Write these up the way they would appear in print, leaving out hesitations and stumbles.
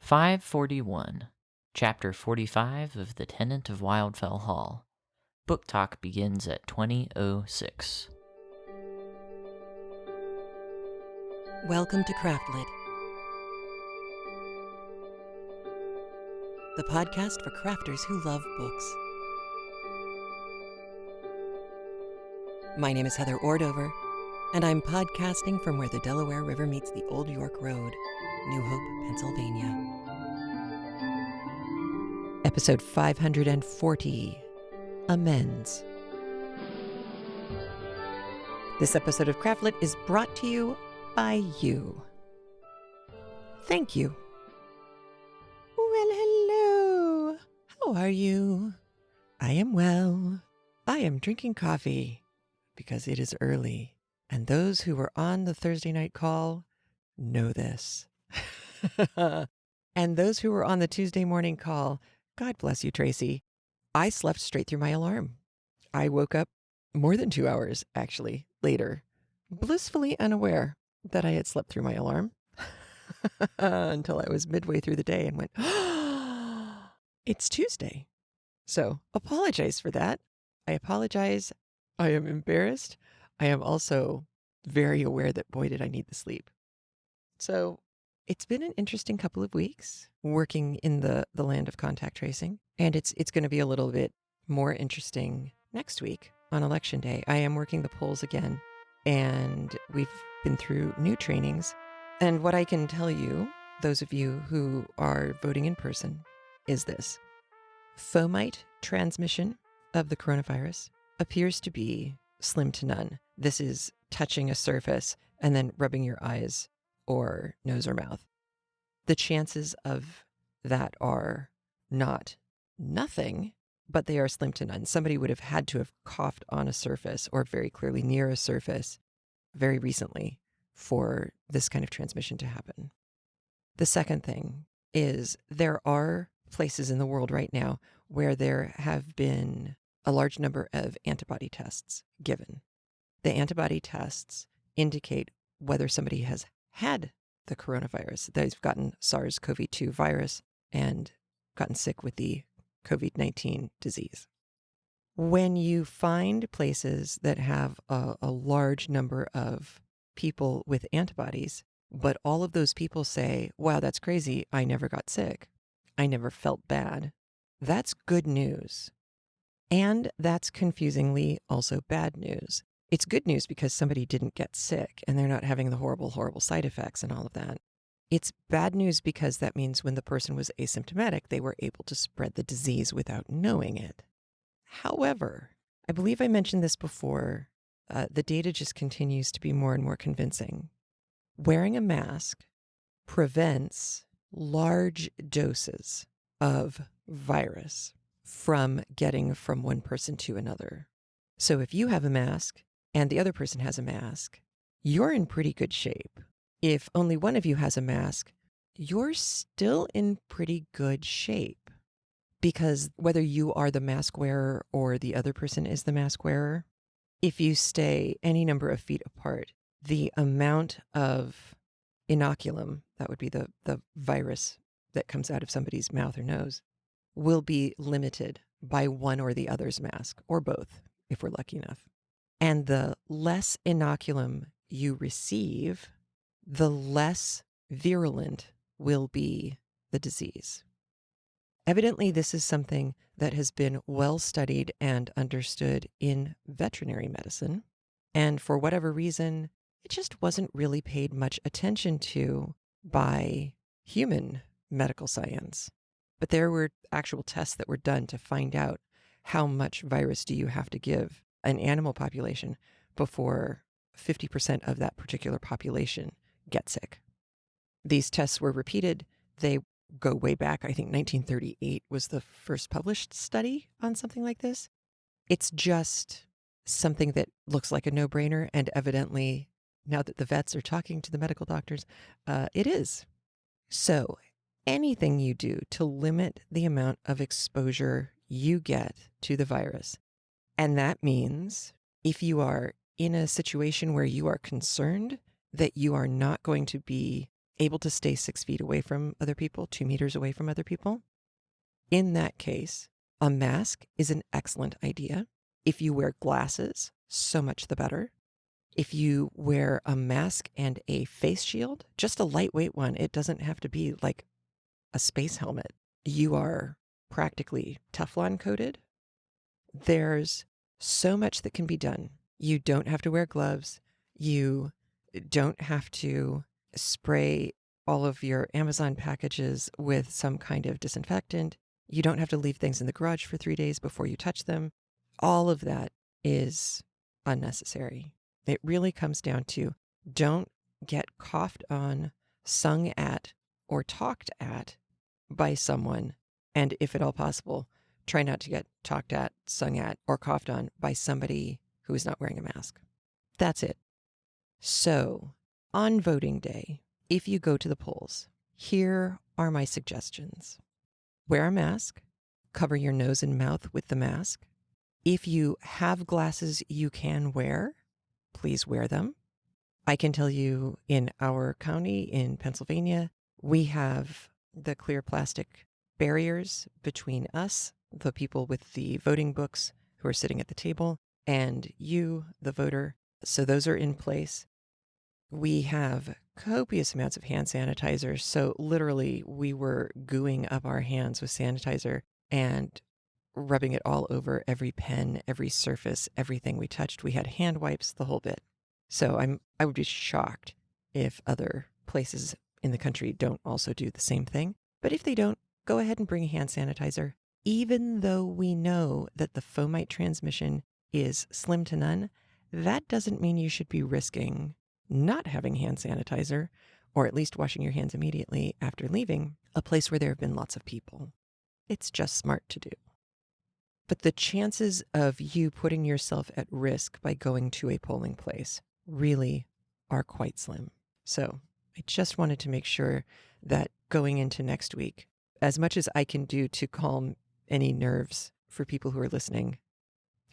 541, Chapter 45 of the Tenant of Wildfell Hall. Book talk begins at 20:06. Welcome to CraftLit, the podcast for crafters who love books. My name is Heather Ordover, and I'm podcasting from where the Delaware River meets the Old York Road, New Hope, Pennsylvania. Episode 540, Amends. This episode of CraftLit is brought to you by you. Thank you. Well, hello. How are you? I am well. I am drinking coffee because it is early, and those who were on the Thursday night call know this. And those who were on the Tuesday morning call, God bless you, Tracy. I slept straight through my alarm. I woke up more than 2 hours, actually, later, blissfully unaware that I had slept through my alarm until I was midway through the day and went, it's Tuesday. So apologize for that. I apologize. I am embarrassed. I am also very aware that, boy, did I need the sleep. So it's been an interesting couple of weeks working in the land of contact tracing, and it's going to be a little bit more interesting next week on Election Day. I am working the polls again, and we've been through new trainings. And what I can tell you, those of you who are voting in person, is this. Fomite transmission of the coronavirus appears to be slim to none. This is touching a surface and then rubbing your eyes or nose or mouth. The chances of that are not nothing, but they are slim to none. Somebody would have had to have coughed on a surface or very clearly near a surface very recently for this kind of transmission to happen. The second thing is there are places in the world right now where there have been a large number of antibody tests given. The antibody tests indicate whether somebody has had the coronavirus. They've gotten SARS-CoV-2 virus and gotten sick with the COVID-19 disease. When you find places that have a large number of people with antibodies, but all of those people say, wow, that's crazy, I never got sick, I never felt bad, that's good news. And that's confusingly also bad news. It's good news because somebody didn't get sick and they're not having the horrible, horrible side effects and all of that. It's bad news because that means when the person was asymptomatic, they were able to spread the disease without knowing it. However, I believe I mentioned this before, the data just continues to be more and more convincing. Wearing a mask prevents large doses of virus from getting from one person to another. So if you have a mask and the other person has a mask, you're in pretty good shape. If only one of you has a mask, you're still in pretty good shape. Because whether you are the mask wearer or the other person is the mask wearer, if you stay any number of feet apart, the amount of inoculum, that would be the virus that comes out of somebody's mouth or nose, will be limited by one or the other's mask, or both, if we're lucky enough. And the less inoculum you receive, the less virulent will be the disease. Evidently, this is something that has been well studied and understood in veterinary medicine. And for whatever reason, it just wasn't really paid much attention to by human medical science. But there were actual tests that were done to find out how much virus do you have to give an animal population before 50% of that particular population get sick. These tests were repeated. They go way back. I think 1938 was the first published study on something like this. It's just something that looks like a no-brainer, and evidently, now that the vets are talking to the medical doctors, it is. So anything you do to limit the amount of exposure you get to the virus, and that means if you are in a situation where you are concerned that you are not going to be able to stay 6 feet away from other people, 2 meters away from other people, in that case, a mask is an excellent idea. If you wear glasses, so much the better. If you wear a mask and a face shield, just a lightweight one, it doesn't have to be like a space helmet. You are practically Teflon coated. There's so much that can be done. You don't have to wear gloves. You don't have to spray all of your Amazon packages with some kind of disinfectant. You don't have to leave things in the garage for 3 days before you touch them. All of that is unnecessary. It really comes down to don't get coughed on, sung at, or talked at by someone. And if at all possible, try not to get talked at, sung at, or coughed on by somebody who is not wearing a mask. That's it. So, on voting day, if you go to the polls, here are my suggestions. Wear a mask. Cover your nose and mouth with the mask. If you have glasses you can wear, please wear them. I can tell you in our county in Pennsylvania, we have the clear plastic barriers between us, the people with the voting books who are sitting at the table, and you, the voter. So those are in place. We have copious amounts of hand sanitizer. So literally we were gooing up our hands with sanitizer and rubbing it all over every pen, every surface, everything we touched. We had hand wipes, the whole bit. So I would be shocked if other places in the country don't also do the same thing. But if they don't, go ahead and bring hand sanitizer. Even though we know that the fomite transmission is slim to none, that doesn't mean you should be risking not having hand sanitizer, or at least washing your hands immediately after leaving a place where there have been lots of people. It's just smart to do. But the chances of you putting yourself at risk by going to a polling place really are quite slim. So I just wanted to make sure that going into next week, as much as I can do to calm any nerves for people who are listening,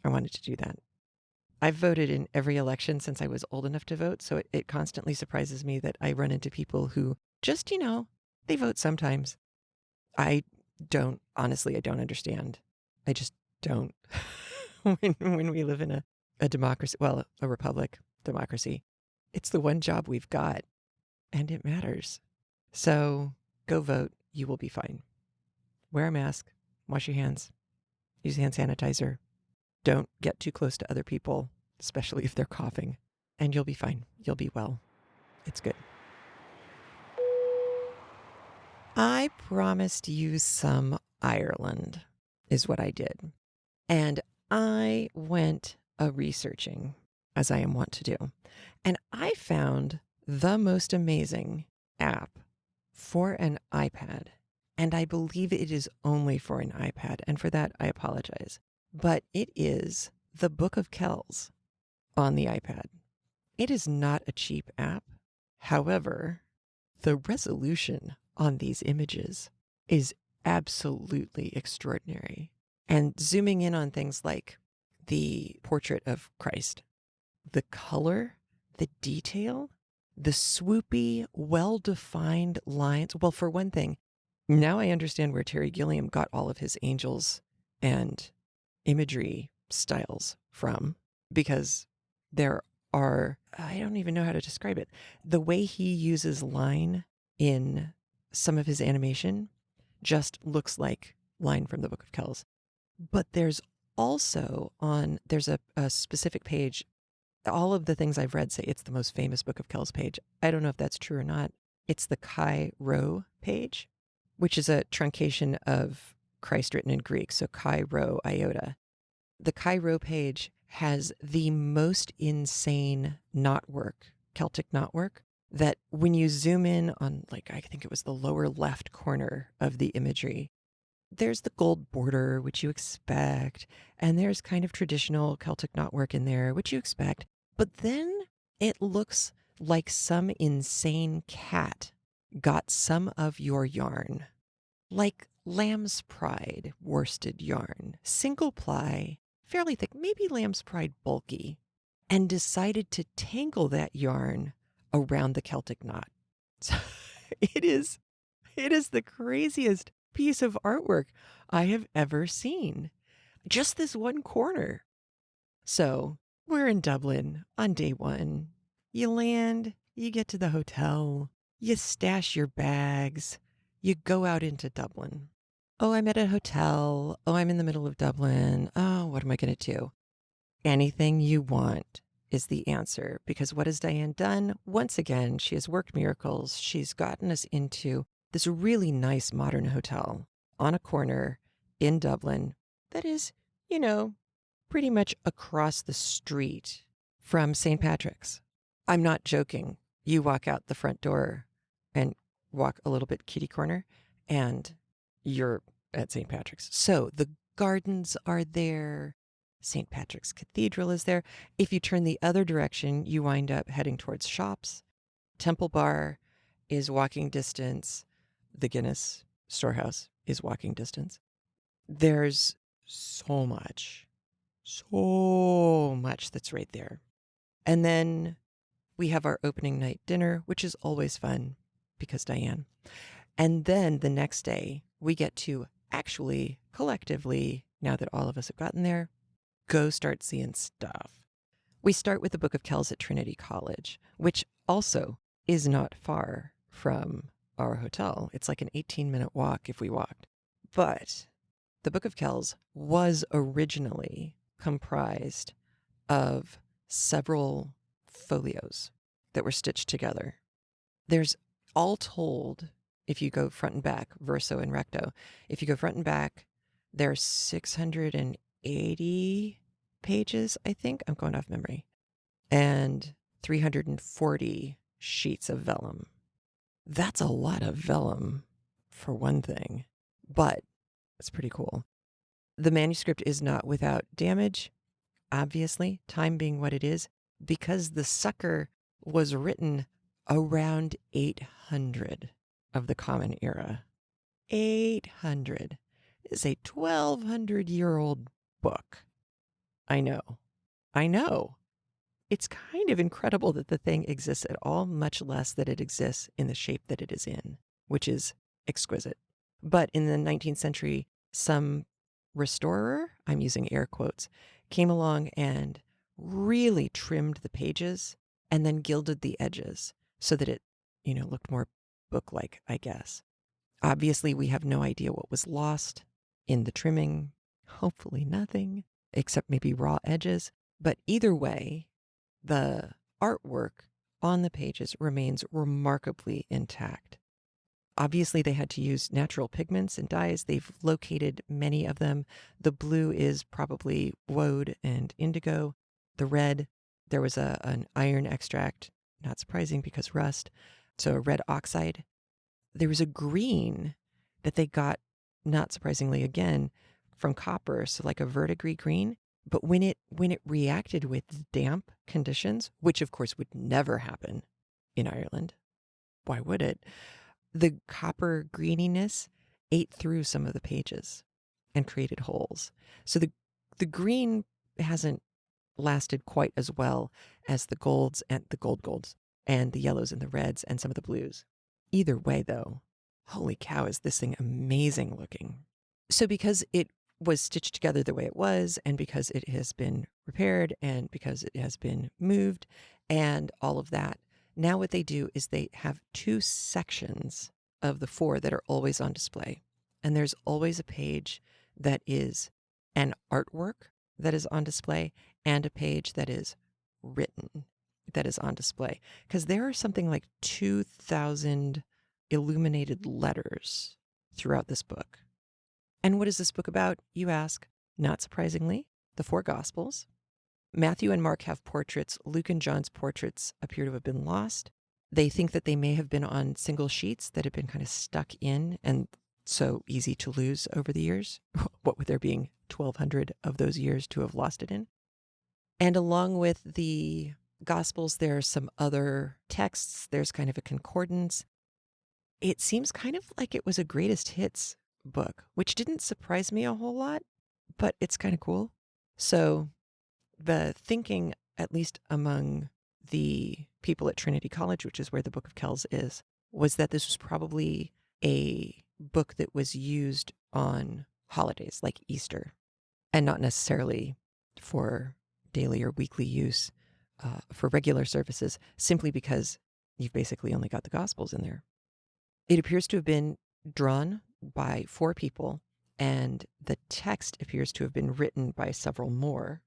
I wanted to do that. I've voted in every election since I was old enough to vote, so it constantly surprises me that I run into people who just, they vote sometimes. I don't understand. I just don't. when we live in a democracy, well, a republic democracy, it's the one job we've got, and it matters. So go vote. You will be fine. Wear a mask. Wash your hands. Use hand sanitizer. Don't get too close to other people, especially if they're coughing, and you'll be fine. You'll be well. It's good. I promised you some Ireland, is what I did. And I went researching, as I am wont to do. And I found the most amazing app for an iPad. And I believe it is only for an iPad. And for that, I apologize. But it is the Book of Kells on the iPad. It is not a cheap app. However, the resolution on these images is absolutely extraordinary. And zooming in on things like the portrait of Christ, the color, the detail, the swoopy, well-defined lines. Well, for one thing, now I understand where Terry Gilliam got all of his angels and imagery styles from, because there are, I don't even know how to describe it. The way he uses line in some of his animation just looks like line from the Book of Kells. But there's also there's a specific page. All of the things I've read say it's the most famous Book of Kells page. I don't know if that's true or not. It's the Chi Rho page, which is a truncation of Christ written in Greek. So Chi Rho iota. The Chi Rho page has the most insane knotwork, Celtic knotwork, that when you zoom in on, like, I think it was the lower left corner of the imagery, there's the gold border, which you expect, and there's kind of traditional Celtic knotwork in there, which you expect. But then it looks like some insane cat got some of your yarn, like lamb's pride worsted yarn, single ply, fairly thick, maybe lamb's pride bulky, and decided to tangle that yarn around the Celtic knot. So It is the craziest piece of artwork I have ever seen. Just this one corner. So we're in Dublin on day one. You land, you get to the hotel, you stash your bags, you go out into Dublin. Oh, I'm at a hotel. Oh, I'm in the middle of Dublin. Oh, what am I going to do? Anything you want is the answer, because what has Diane done? Once again, she has worked miracles. She's gotten us into this really nice modern hotel on a corner in Dublin that is, you know, pretty much across the street from St. Patrick's. I'm not joking. You walk out the front door and walk a little bit kitty corner, and you're at St. Patrick's. So the gardens are there. St. Patrick's Cathedral is there. If you turn the other direction, you wind up heading towards shops. Temple Bar is walking distance. The Guinness Storehouse is walking distance. There's so much that's right there. And then we have our opening night dinner, which is always fun because Diane. And then the next day, we get to actually, collectively, now that all of us have gotten there, go start seeing stuff. We start with the Book of Kells at Trinity College, which also is not far from our hotel. It's like an 18-minute walk if we walked. But the Book of Kells was originally comprised of several folios that were stitched together. There's, all told, if you go front and back, verso and recto, if you go front and back, there's 680 pages, I think. I'm going off memory. And 340 sheets of vellum. That's a lot of vellum, for one thing, but it's pretty cool. The manuscript is not without damage, obviously, time being what it is, because the sucker was written around 800 of the Common Era. 800 is a 1,200-year-old book. I know. It's kind of incredible that the thing exists at all, much less that it exists in the shape that it is in, which is exquisite. But in the 19th century, some restorer, I'm using air quotes, came along and really trimmed the pages and then gilded the edges so that it, looked more book-like, I guess. Obviously, we have no idea what was lost in the trimming. Hopefully nothing, except maybe raw edges. But either way, the artwork on the pages remains remarkably intact. Obviously, they had to use natural pigments and dyes. They've located many of them. The blue is probably woad and indigo. The red, there was an iron extract, not surprising because rust, so a red oxide. There was a green that they got, not surprisingly again, from copper, so like a verdigris green. But when it reacted with damp conditions, which of course would never happen in Ireland, why would it? The copper greeniness ate through some of the pages and created holes. So the green hasn't lasted quite as well as the golds and the golds and the yellows and the reds and some of the blues. Either way, though, holy cow, is this thing amazing looking. So because it was stitched together the way it was, and because it has been repaired, and because it has been moved, and all of that, now what they do is they have two sections of the four that are always on display. And there's always a page that is an artwork that is on display and a page that is written that is on display. Because there are something like 2,000 illuminated letters throughout this book. And what is this book about, you ask? Not surprisingly, the four Gospels. Matthew and Mark have portraits. Luke and John's portraits appear to have been lost. They think that they may have been on single sheets that have been kind of stuck in and so easy to lose over the years. What with there being 1,200 of those years to have lost it in. And along with the Gospels, there are some other texts. There's kind of a concordance. It seems kind of like it was a greatest hits book, which didn't surprise me a whole lot, but it's kind of cool. So the thinking, at least among the people at Trinity College, which is where the Book of Kells is, was that this was probably a book that was used on holidays like Easter and not necessarily for daily or weekly use for regular services, simply because you've basically only got the Gospels in there. It appears to have been drawn by 4 people, and the text appears to have been written by several more.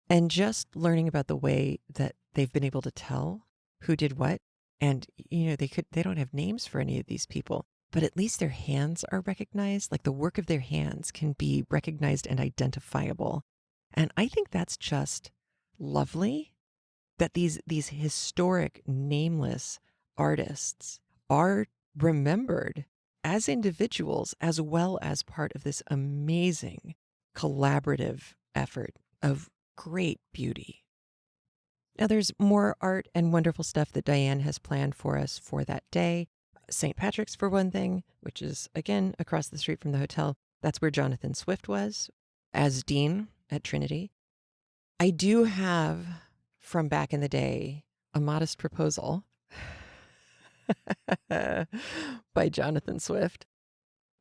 And just learning about the way that they've been able to tell who did what, and they don't have names for any of these people, but at least their hands are recognized. Like the work of their hands can be recognized and identifiable. And I think that's just lovely that these historic nameless artists are remembered as individuals as well as part of this amazing collaborative effort of great beauty. Now, there's more art and wonderful stuff that Diane has planned for us for that day. St. Patrick's, for one thing, which is, again, across the street from the hotel. That's where Jonathan Swift was as dean at Trinity. I do have, from back in the day, a modest proposal by Jonathan Swift.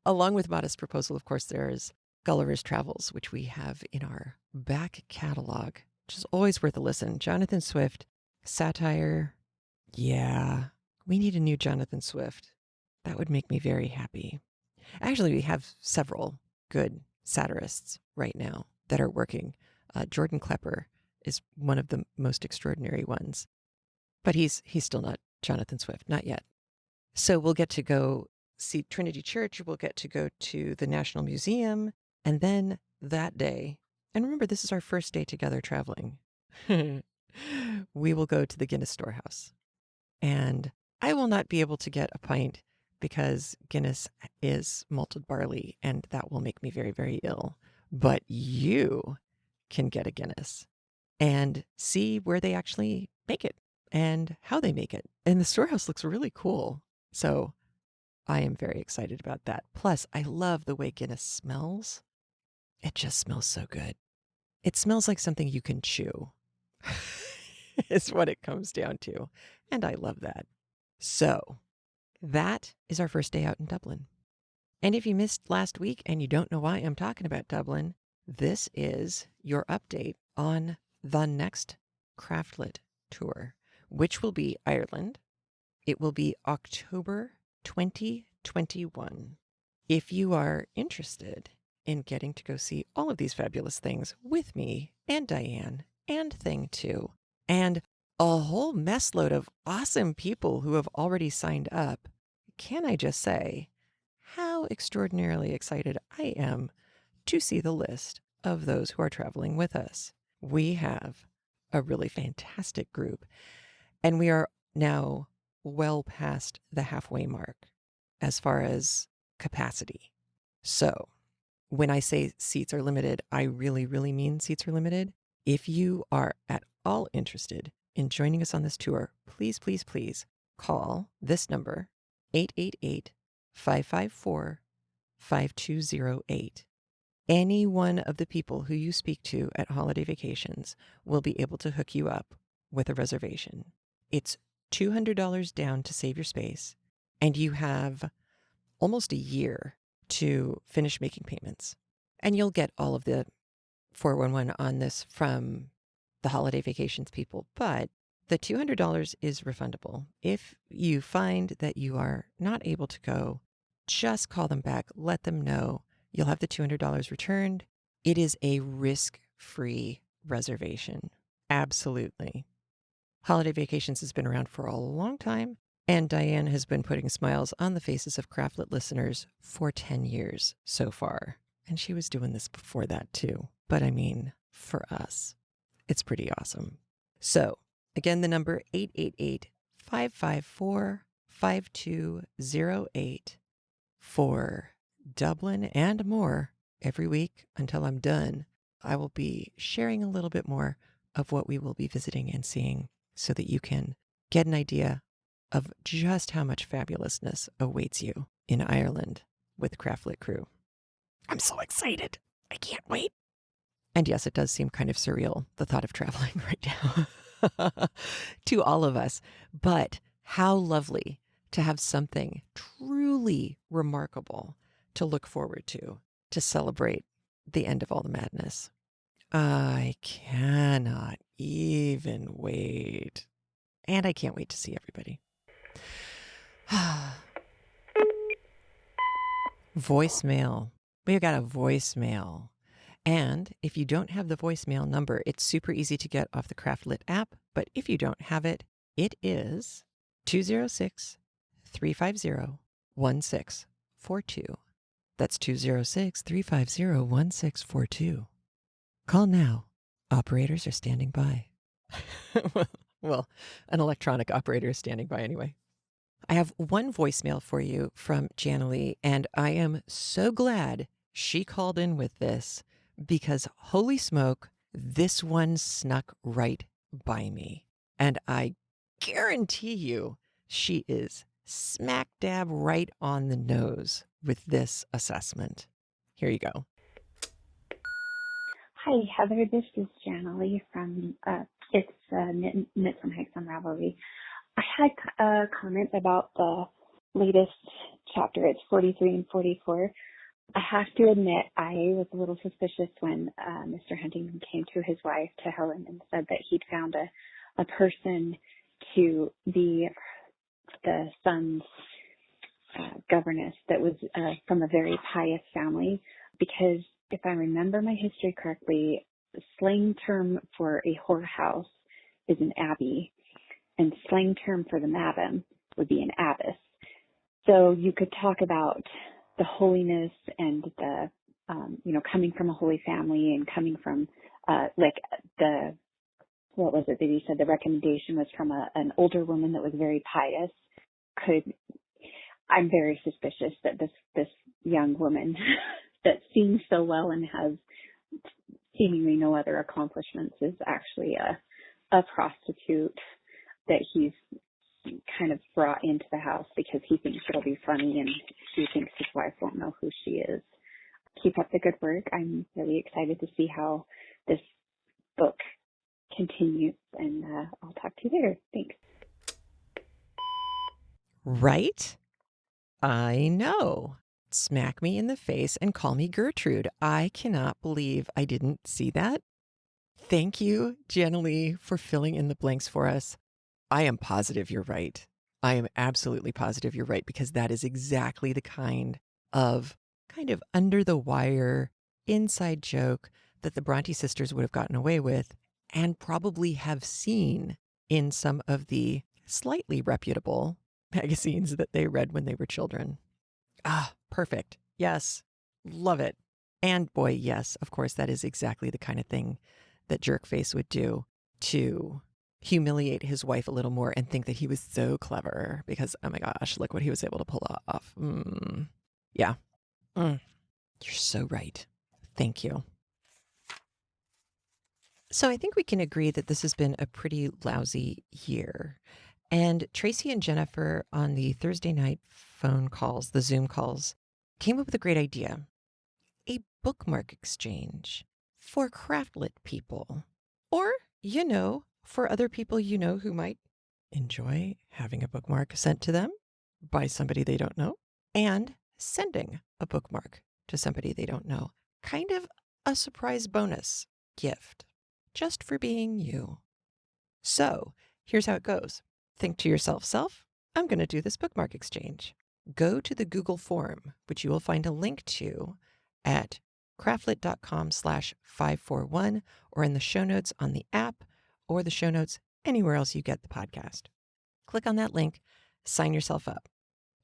Along with Modest Proposal, of course, there's Gulliver's Travels, which we have in our back catalog, which is always worth a listen. Jonathan Swift, satire. Yeah, we need a new Jonathan Swift. That would make me very happy. Actually, we have several good satirists right now that are working. Jordan Klepper is one of the most extraordinary ones, but he's still not Jonathan Swift, not yet. So we'll get to go see Trinity Church. We'll get to go to the National Museum. And then that day, and remember, this is our first day together traveling, we will go to the Guinness Storehouse. And I will not be able to get a pint because Guinness is malted barley, and that will make me very, very ill. But you can get a Guinness and see where they actually make it and how they make it. And the storehouse looks really cool. So I am very excited about that. Plus, I love the way Guinness smells. It just smells so good. It smells like something you can chew. Is what it comes down to. And I love that. So that is our first day out in Dublin. And if you missed last week and you don't know why I'm talking about Dublin, this is your update on the next CraftLit tour, which will be Ireland. It will be October 2021. If you are interested in getting to go see all of these fabulous things with me and Diane and Thing 2 and a whole mess load of awesome people who have already signed up, can I just say how extraordinarily excited I am to see the list of those who are traveling with us. We have a really fantastic group, and we are now well past the halfway mark as far as capacity. So when I say seats are limited, I really, really mean seats are limited. If you are at all interested in joining us on this tour, please, please, please call this number, 888-554-5208. Any one of the people who you speak to at Holiday Vacations will be able to hook you up with a reservation. It's $200 down to save your space, and you have almost a year to finish making payments. And you'll get all of the 411 on this from the Holiday Vacations people, but the $200 is refundable. If you find that you are not able to go, just call them back, let them know. You'll have the $200 returned. It is a risk-free reservation. Absolutely. Holiday Vacations has been around for a long time, and Diane has been putting smiles on the faces of CraftLit listeners for 10 years so far. And she was doing this before that too. But I mean, for us, it's pretty awesome. So again, the number 888-554-5208 for Dublin and more. Every week until I'm done, I will be sharing a little bit more of what we will be visiting and seeing so that you can get an idea of just how much fabulousness awaits you in Ireland with CraftLit crew. I'm so excited. I can't wait. And yes, it does seem kind of surreal, the thought of traveling right now to all of us. But how lovely to have something truly remarkable to look forward to celebrate the end of all the madness. I cannot even wait. And I can't wait to see everybody. Voicemail. We've got a voicemail. And if you don't have the voicemail number, it's super easy to get off the CraftLit app. But if you don't have it, it is 206 350 1642. That's 206 350 1642. Call now. Operators are standing by. Well, an electronic operator is standing by anyway. I have one voicemail for you from Janalee, and I am so glad she called in with this because holy smoke, this one snuck right by me. And I guarantee you she is smack dab right on the nose with this assessment. Here you go. Hi, Heather. This is Janalee from Knits and Hikes on Ravelry. I had a comment about the latest chapter. It's 43 and 44. I have to admit, I was a little suspicious when Mr. Huntington came to his wife, to Helen, and said that he'd found a person to be the son's governess that was from a very pious family, because if I remember my history correctly, the slang term for a whorehouse is an abbey, and slang term for the madam would be an abbess. So you could talk about the holiness and the, coming from a holy family and coming from, what was it that he said? The recommendation was from an older woman that was very pious. I'm very suspicious that this young woman that seems so well and has seemingly no other accomplishments is actually a prostitute that he's kind of brought into the house because he thinks it'll be funny and he thinks his wife won't know who she is. Keep up the good work. I'm really excited to see how this book continues, and I'll talk to you later. Thanks. Right? I know. Smack me in the face and call me Gertrude. I cannot believe I didn't see that. Thank you, Janalee, for filling in the blanks for us. I am positive you're right. I am absolutely positive you're right, because that is exactly the kind of under the wire inside joke that the Bronte sisters would have gotten away with and probably have seen in some of the slightly reputable magazines that they read when they were children. Ah, perfect. Yes. Love it. And boy, yes, of course, that is exactly the kind of thing that Jerkface would do to humiliate his wife a little more and think that he was so clever because, oh my gosh, look what he was able to pull off. Yeah. You're so right. Thank you. So I think we can agree that this has been a pretty lousy year. And Tracy and Jennifer on the Thursday night phone calls, the Zoom calls, came up with a great idea. A bookmark exchange for CraftLit people. Or, for other people who might enjoy having a bookmark sent to them by somebody they don't know and sending a bookmark to somebody they don't know. Kind of a surprise bonus gift just for being you. So here's how it goes. Think to yourself, I'm going to do this bookmark exchange. Go to the Google form, which you will find a link to at craftlit.com/541 or in the show notes on the app or the show notes anywhere else you get the podcast. Click on that link, sign yourself up.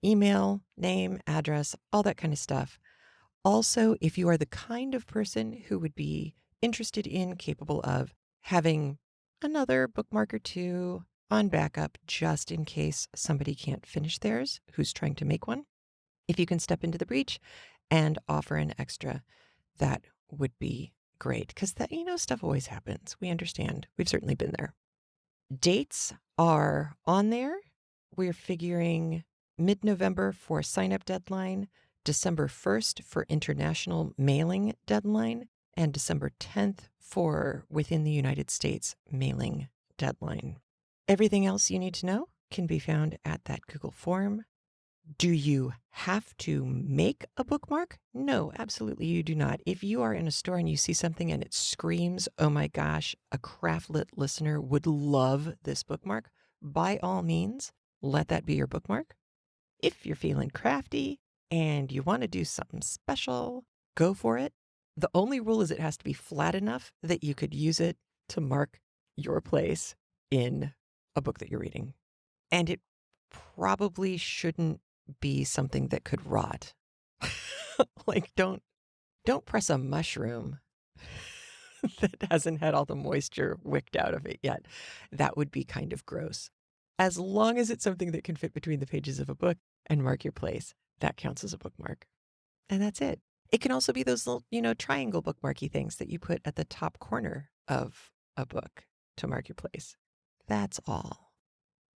Email, name, address, all that kind of stuff. Also, if you are the kind of person who would be interested in, capable of having another bookmark or two on backup just in case somebody can't finish theirs who's trying to make one, if you can step into the breach and offer an extra, that would be great, because that, stuff always happens. We understand. We've certainly been there. Dates are on there. We're figuring mid-November for sign-up deadline, December 1st for international mailing deadline, and December 10th for within the United States mailing deadline. Everything else you need to know can be found at that Google form. Do you have to make a bookmark? No, absolutely you do not. If you are in a store and you see something and it screams, oh my gosh, a CraftLit listener would love this bookmark, by all means, let that be your bookmark. If you're feeling crafty and you want to do something special, go for it. The only rule is it has to be flat enough that you could use it to mark your place in a book that you're reading. And it probably shouldn't be something that could rot. Like don't press a mushroom that hasn't had all the moisture wicked out of it yet. That would be kind of gross. As long as it's something that can fit between the pages of a book and mark your place, that counts as a bookmark. And that's it. It can also be those little, triangle bookmarky things that you put at the top corner of a book to mark your place. That's all.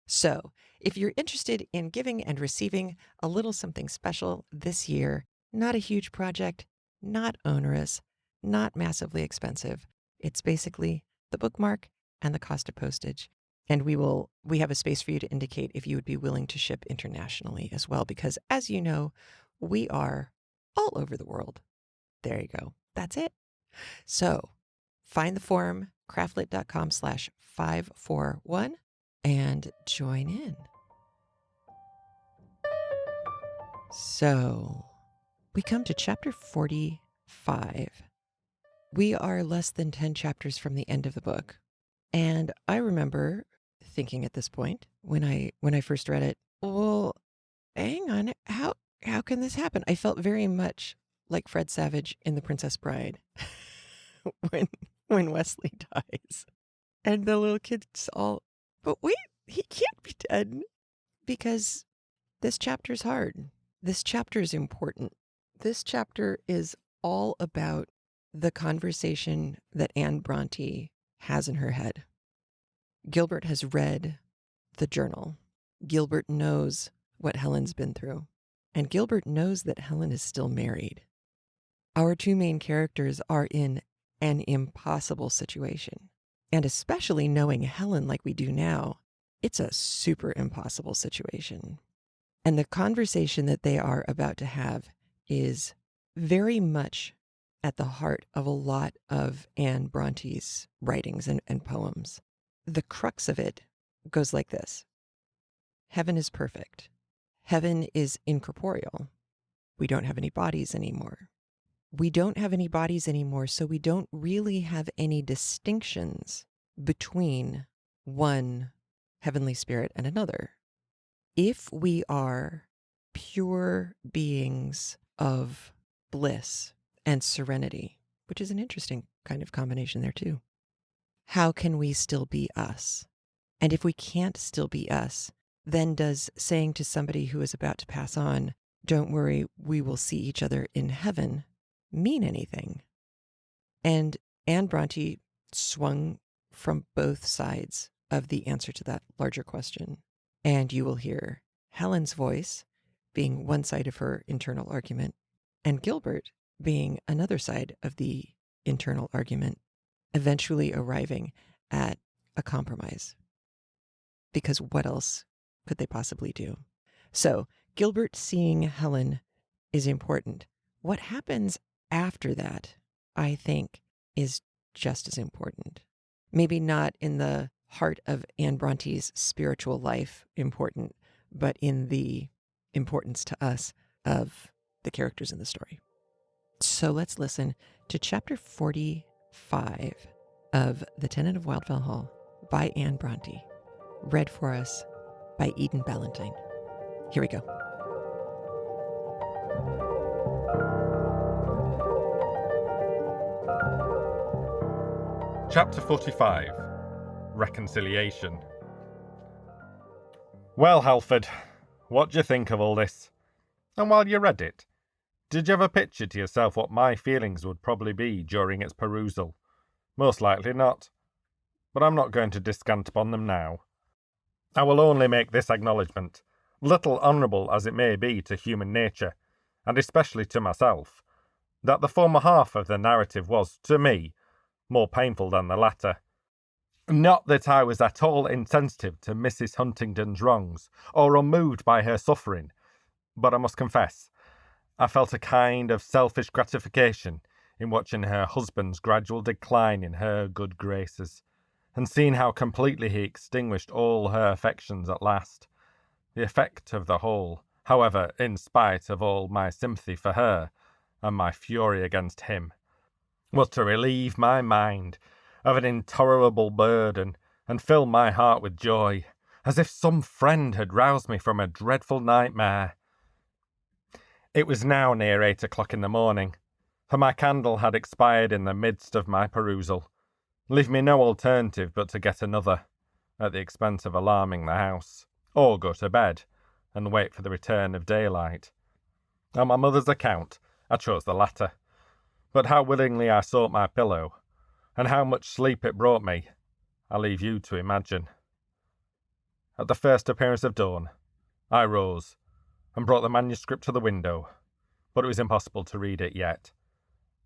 So, if you're interested in giving and receiving a little something special this year, not a huge project, not onerous, not massively expensive, it's basically the bookmark and the cost of postage. And we have a space for you to indicate if you would be willing to ship internationally as well, because as you know, we are all over the world. There you go. That's it. So find the forum, craftlit.com/541 and join in. So we come to chapter 45. We are less than 10 chapters from the end of the book. And I remember thinking at this point when I first read it, well, hang on, how can this happen? I felt very much like Fred Savage in The Princess Bride when Wesley dies. And the little kids all, but wait, he can't be dead, because this chapter's hard. This chapter is important. This chapter is all about the conversation that Anne Bronte has in her head. Gilbert has read the journal. Gilbert knows what Helen's been through. And Gilbert knows that Helen is still married. Our two main characters are in an impossible situation. And especially knowing Helen like we do now, it's a super impossible situation. And the conversation that they are about to have is very much at the heart of a lot of Anne Bronte's writings and poems. The crux of it goes like this. Heaven is perfect. Heaven is incorporeal. We don't have any bodies anymore. We don't have any bodies anymore, so we don't really have any distinctions between one heavenly spirit and another. If we are pure beings of bliss and serenity, which is an interesting kind of combination there too, how can we still be us? And if we can't still be us, then does saying to somebody who is about to pass on, don't worry, we will see each other in heaven, mean anything? And Anne Bronte swung from both sides of the answer to that larger question. And you will hear Helen's voice being one side of her internal argument, and Gilbert being another side of the internal argument, eventually arriving at a compromise. Because what else could they possibly do? So Gilbert seeing Helen is important. What happens after that, I think, is just as important. Maybe not in the heart of Anne Bronte's spiritual life important, but in the importance to us of the characters in the story. So let's listen to chapter 45 of The Tenant of Wildfell Hall by Anne Bronte, read for us by Eden Ballantyne. Here we go. Chapter 45, Reconciliation. Well, Halford, what do you think of all this? And while you read it, did you ever picture to yourself what my feelings would probably be during its perusal? Most likely not. But I'm not going to descant upon them now. I will only make this acknowledgment, little honourable as it may be to human nature, and especially to myself, that the former half of the narrative was, to me, more painful than the latter. Not that I was at all insensitive to Mrs. Huntingdon's wrongs, or unmoved by her suffering, but I must confess, I felt a kind of selfish gratification in watching her husband's gradual decline in her good graces, and seeing how completely he extinguished all her affections at last. The effect of the whole, however, in spite of all my sympathy for her, and my fury against him, was to relieve my mind of an intolerable burden, and fill my heart with joy, as if some friend had roused me from a dreadful nightmare. It was now near 8 o'clock in the morning, for my candle had expired in the midst of my perusal, leaving me no alternative but to get another, at the expense of alarming the house, or go to bed, and wait for the return of daylight. On my mother's account, I chose the latter, but how willingly I sought my pillow, and how much sleep it brought me, I leave you to imagine. At the first appearance of dawn, I rose, and brought the manuscript to the window, but it was impossible to read it yet.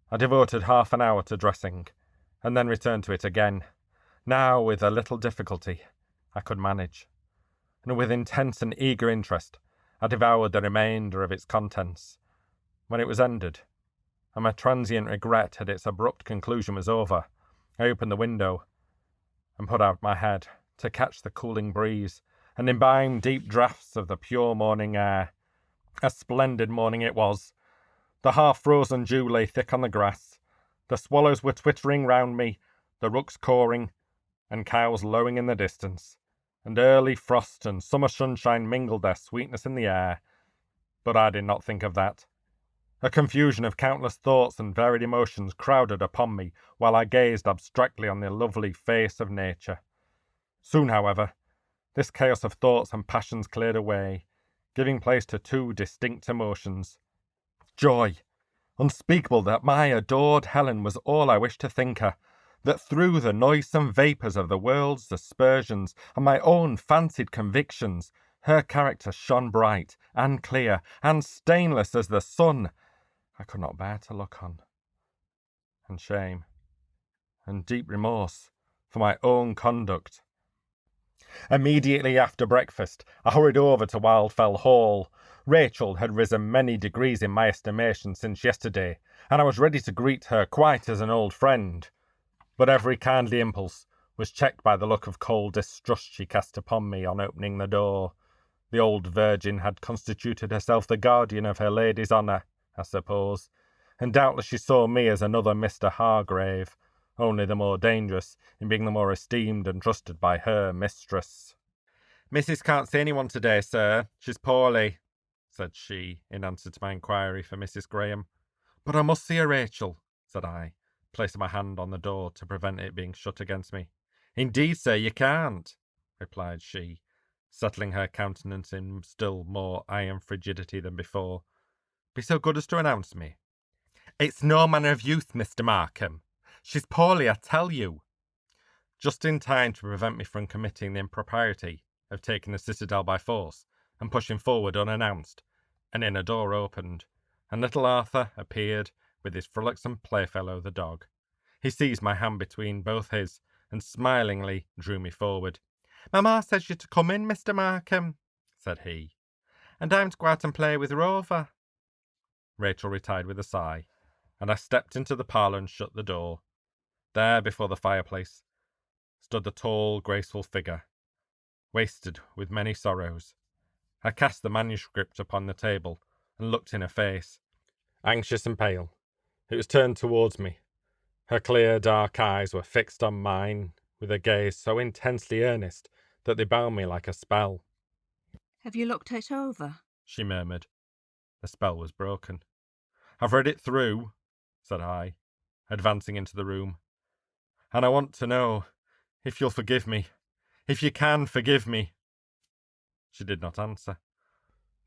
I devoted half an hour to dressing, and then returned to it again. Now, with a little difficulty, I could manage, and with intense and eager interest, I devoured the remainder of its contents. When it was ended, and my transient regret at its abrupt conclusion was over, I opened the window, and put out my head to catch the cooling breeze, and imbibe deep draughts of the pure morning air. A splendid morning it was. The half-frozen dew lay thick on the grass. The swallows were twittering round me, the rooks cawing, and cows lowing in the distance, and early frost and summer sunshine mingled their sweetness in the air. But I did not think of that. A confusion of countless thoughts and varied emotions crowded upon me while I gazed abstractly on the lovely face of nature. Soon, however, this chaos of thoughts and passions cleared away, giving place to two distinct emotions. Joy, unspeakable that my adored Helen was all I wished to think her, that through the noisome vapours of the world's aspersions and my own fancied convictions, her character shone bright and clear and stainless as the sun. I could not bear to look on. And shame, and deep remorse for my own conduct. Immediately after breakfast, I hurried over to Wildfell Hall. Rachel had risen many degrees in my estimation since yesterday, and I was ready to greet her quite as an old friend. But every kindly impulse was checked by the look of cold distrust she cast upon me on opening the door. The old virgin had constituted herself the guardian of her lady's honour, I suppose, and doubtless she saw me as another Mr. Hargrave, only the more dangerous in being the more esteemed and trusted by her mistress. "Missus can't see anyone today, sir. She's poorly," said she, in answer to my inquiry for Mrs. Graham. "But I must see her, Rachel," said I, placing my hand on the door to prevent it being shut against me. "Indeed, sir, you can't," replied she, settling her countenance in still more iron frigidity than before. "Be so good as to announce me." "It's no manner of use, Mr. Markham. She's poorly, I tell you." Just in time to prevent me from committing the impropriety of taking the citadel by force and pushing forward unannounced, an inner door opened, and little Arthur appeared with his frolicsome playfellow, the dog. He seized my hand between both his, and smilingly drew me forward. "Mamma says you're to come in, Mr. Markham," said he, "and I'm to go out and play with Rover." Rachel retired with a sigh, and I stepped into the parlour and shut the door. There, before the fireplace, stood the tall, graceful figure, wasted with many sorrows. I cast the manuscript upon the table and looked in her face. Anxious and pale, it was turned towards me. Her clear, dark eyes were fixed on mine with a gaze so intensely earnest that they bound me like a spell. "Have you looked it over?" she murmured. The spell was broken. "I've read it through," said I, advancing into the room, "and I want to know if you'll forgive me, if you can forgive me." She did not answer,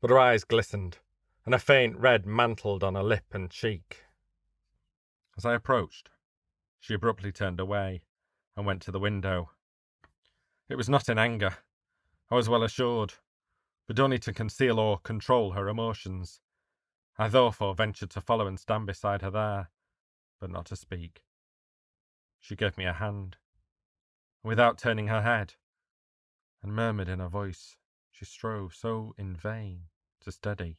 but her eyes glistened, and a faint red mantled on her lip and cheek. As I approached, she abruptly turned away and went to the window. It was not in anger, I was well assured, but only to conceal or control her emotions. I therefore ventured to follow and stand beside her there, but not to speak. She gave me a hand. without turning her head, and murmured in a voice she strove so in vain to steady.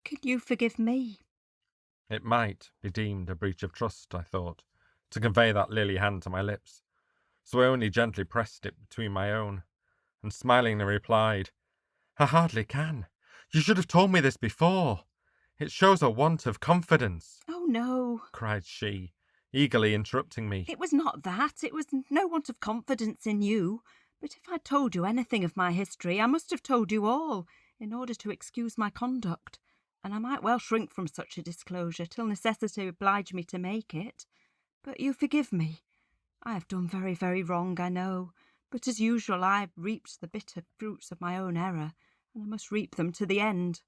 Can you forgive me? It might be deemed a breach of trust, I thought, to convey that lily hand to my lips, so I only gently pressed it between my own, and smilingly replied, "I hardly can. You should have told me this before. It shows a want of confidence," Oh, no. cried she, eagerly interrupting me. It was not that. It was no want of confidence in you. But if I'd told you anything of my history, I must have told you all, in order to excuse my conduct. And I might well shrink from such a disclosure till necessity oblige me to make it. But you forgive me. I have done very, very wrong, I know. But as usual, I have reaped the bitter fruits of my own error, and I must reap them to the end.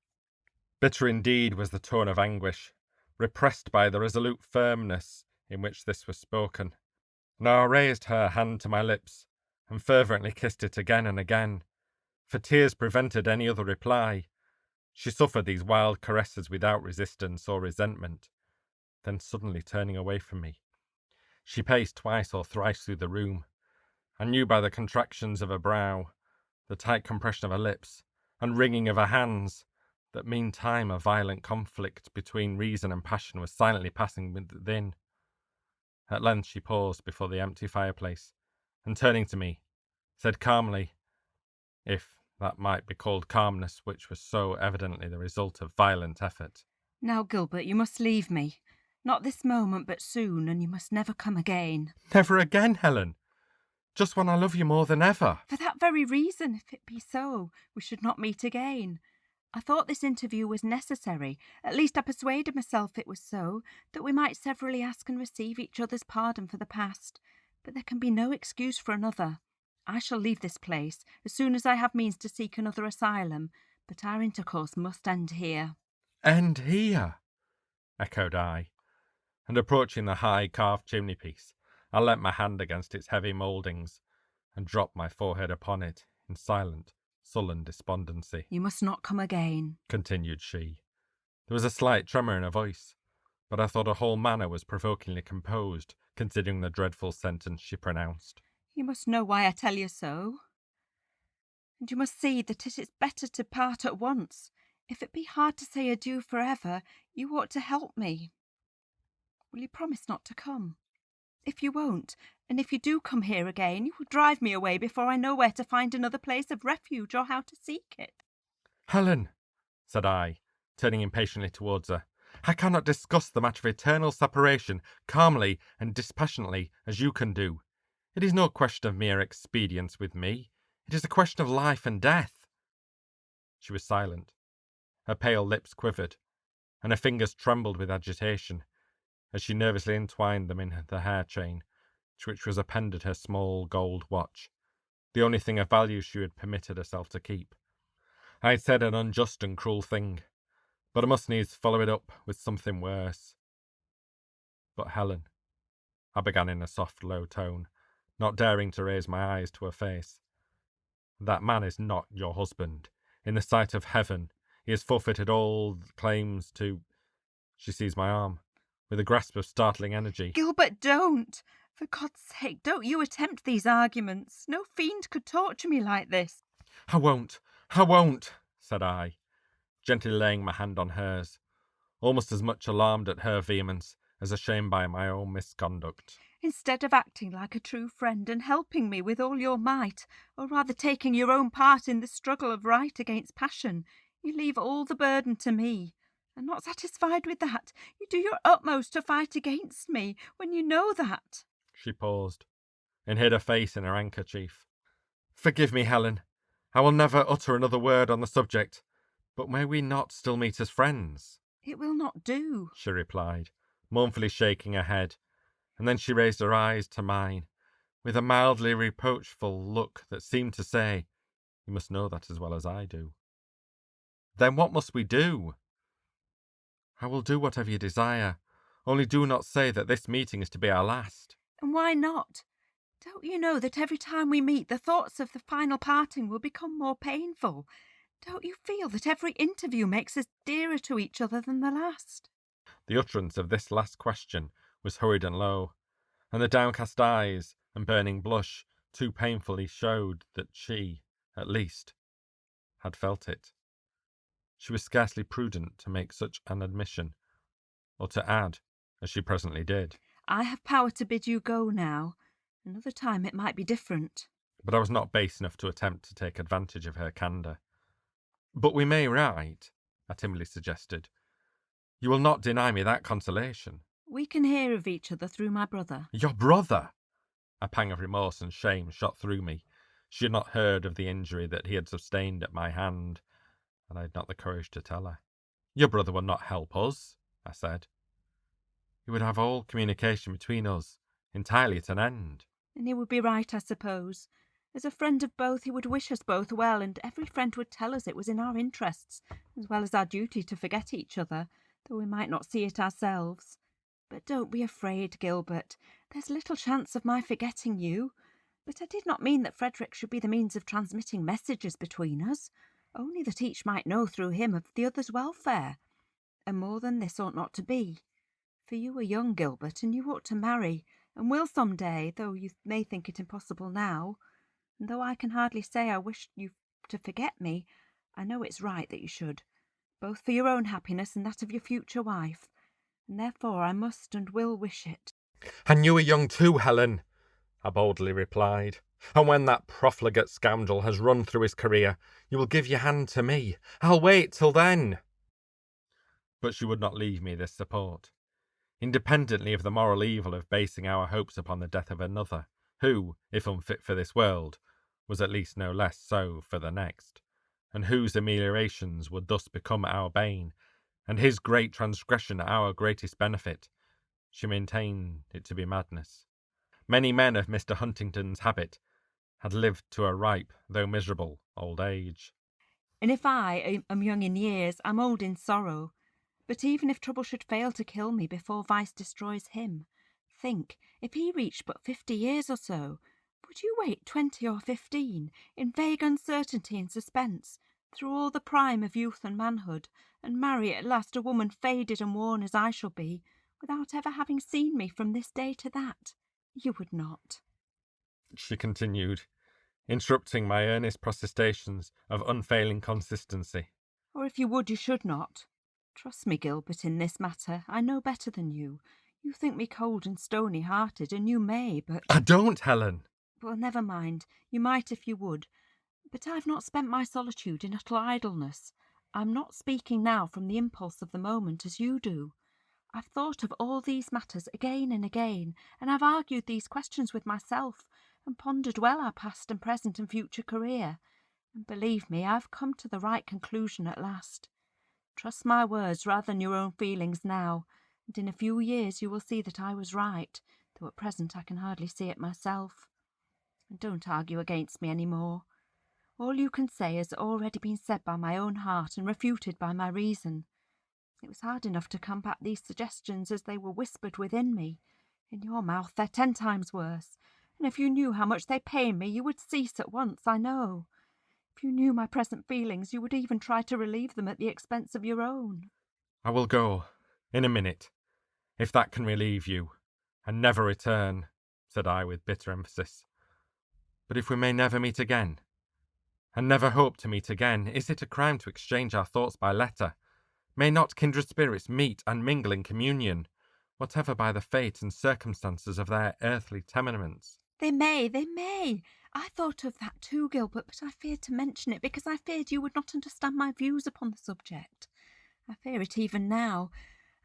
Bitter indeed was the tone of anguish, repressed by the resolute firmness in which this was spoken. Now I raised her hand to my lips, and fervently kissed it again and again, for tears prevented any other reply. She suffered these wild caresses without resistance or resentment. Then suddenly turning away from me, she paced twice or thrice through the room. I knew by the contractions of her brow, the tight compression of her lips, and wringing of her hands, that meantime a violent conflict between reason and passion was silently passing within. At length she paused before the empty fireplace, and turning to me, said calmly, if that might be called calmness which was so evidently the result of violent effort, Now, Gilbert, you must leave me. Not this moment, but soon, and you must never come again. "Never again, Helen! Just when I love you more than ever!" For that very reason, if it be so, we should not meet again. I thought this interview was necessary. At least I persuaded myself it was so, that we might severally ask and receive each other's pardon for the past. But there can be no excuse for another. I shall leave this place as soon as I have means to seek another asylum, but our intercourse must end here. "End here!" echoed I, and approaching the high carved chimney-piece, I leant my hand against its heavy mouldings, and dropped my forehead upon it in silent, sullen despondency. You must not come again, continued she. There was a slight tremor in her voice, but I thought her whole manner was provokingly composed, considering the dreadful sentence she pronounced. You must know why I tell you so. And you must see that it is better to part at once. If it be hard to say adieu forever, you ought to help me. Will you promise not to come? If you won't, and if you do come here again, you will drive me away before I know where to find another place of refuge or how to seek it. "Helen," said I, turning impatiently towards her, "I cannot discuss the matter of eternal separation calmly and dispassionately as you can do. It is no question of mere expedience with me. It is a question of life and death." She was silent. Her pale lips quivered, and her fingers trembled with agitation, as she nervously entwined them in the hair chain, to which was appended her small gold watch, the only thing of value she had permitted herself to keep. I had said an unjust and cruel thing, but I must needs follow it up with something worse. "But Helen," I began in a soft, low tone, not daring to raise my eyes to her face, "that man is not your husband. In the sight of heaven, he has forfeited all claims to—" She seized my arm, with a grasp of startling energy. Gilbert, don't! For God's sake, don't you attempt these arguments. No fiend could torture me like this. I won't, said I, gently laying my hand on hers, almost as much alarmed at her vehemence as ashamed by my own misconduct. Instead of acting like a true friend and helping me with all your might, or rather taking your own part in the struggle of right against passion, you leave all the burden to me. And not satisfied with that, you do your utmost to fight against me when you know that. She paused, and hid her face in her handkerchief. Forgive me, Helen. I will never utter another word on the subject, but may we not still meet as friends? It will not do, she replied, mournfully shaking her head, and then she raised her eyes to mine, with a mildly reproachful look that seemed to say, "You must know that as well as I do." "Then what must we do?" "I will do whatever you desire, only do not say that this meeting is to be our last." And why not? Don't you know that every time we meet, the thoughts of the final parting will become more painful? Don't you feel that every interview makes us dearer to each other than the last? The utterance of this last question was hurried and low, and the downcast eyes and burning blush too painfully showed that she, at least, had felt it. She was scarcely prudent to make such an admission, or to add, as she presently did. I have power to bid you go now. Another time it might be different. But I was not base enough to attempt to take advantage of her candour. But we may write, I timidly suggested. You will not deny me that consolation. We can hear of each other through my brother. Your brother! A pang of remorse and shame shot through me. She had not heard of the injury that he had sustained at my hand, and I had not the courage to tell her. Your brother would not help us, I said. He would have all communication between us entirely at an end. And he would be right, I suppose. As a friend of both, he would wish us both well, and every friend would tell us it was in our interests, as well as our duty, to forget each other, though we might not see it ourselves. But don't be afraid, Gilbert. There's little chance of my forgetting you. But I did not mean that Frederick should be the means of transmitting messages between us, only that each might know through him of the other's welfare. And more than this ought not to be. For you are young, Gilbert, and you ought to marry, and will some day, though you may think it impossible now. And though I can hardly say I wish you to forget me, I know it's right that you should, both for your own happiness and that of your future wife. And therefore I must and will wish it. And you are young too, Helen, I boldly replied. And when that profligate scoundrel has run through his career, you will give your hand to me. I'll wait till then. But she would not leave me this support. Independently of the moral evil of basing our hopes upon the death of another, who, if unfit for this world, was at least no less so for the next, and whose ameliorations would thus become our bane, and his great transgression our greatest benefit, she maintained it to be madness. Many men of Mr. Huntington's habit had lived to a ripe, though miserable, old age. And if I am young in years, I'm old in sorrow. But even if trouble should fail to kill me before vice destroys him, think, if he reached but 50 years or so, would you wait 20 or 15, in vague uncertainty and suspense, through all the prime of youth and manhood, and marry at last a woman faded and worn as I shall be, without ever having seen me from this day to that? You would not. She continued, interrupting my earnest protestations of unfailing consistency. Or if you would, you should not. Trust me, Gilbert, in this matter. I know better than you. You think me cold and stony-hearted, and you may, but... I don't, Helen. Well, never mind. You might if you would. But I've not spent my solitude in utter idleness. I'm not speaking now from the impulse of the moment, as you do. I've thought of all these matters again and again, and I've argued these questions with myself, and pondered well our past and present and future career. And believe me, I've come to the right conclusion at last. Trust my words rather than your own feelings now, and in a few years you will see that I was right, though at present I can hardly see it myself. And don't argue against me any more. All you can say has already been said by my own heart and refuted by my reason. It was hard enough to combat these suggestions as they were whispered within me. In your mouth they're 10 times worse, and if you knew how much they pain me, you would cease at once, I know. If you knew my present feelings, you would even try to relieve them at the expense of your own. I will go, in a minute, if that can relieve you, and never return, said I with bitter emphasis. But if we may never meet again, and never hope to meet again, is it a crime to exchange our thoughts by letter? May not kindred spirits meet and mingle in communion, whatever by the fate and circumstances of their earthly tenements? They may. I thought of that too, Gilbert, but I feared to mention it because I feared you would not understand my views upon the subject. I fear it even now.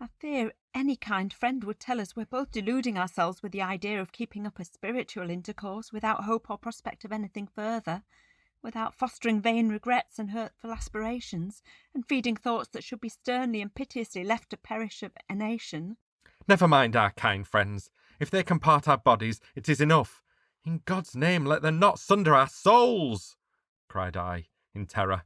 I fear any kind friend would tell us we're both deluding ourselves with the idea of keeping up a spiritual intercourse without hope or prospect of anything further, without fostering vain regrets and hurtful aspirations, and feeding thoughts that should be sternly and piteously left to perish of a nation. Never mind our kind friends. If they can part our bodies, it is enough. In God's name, let them not sunder our souls, cried I, in terror,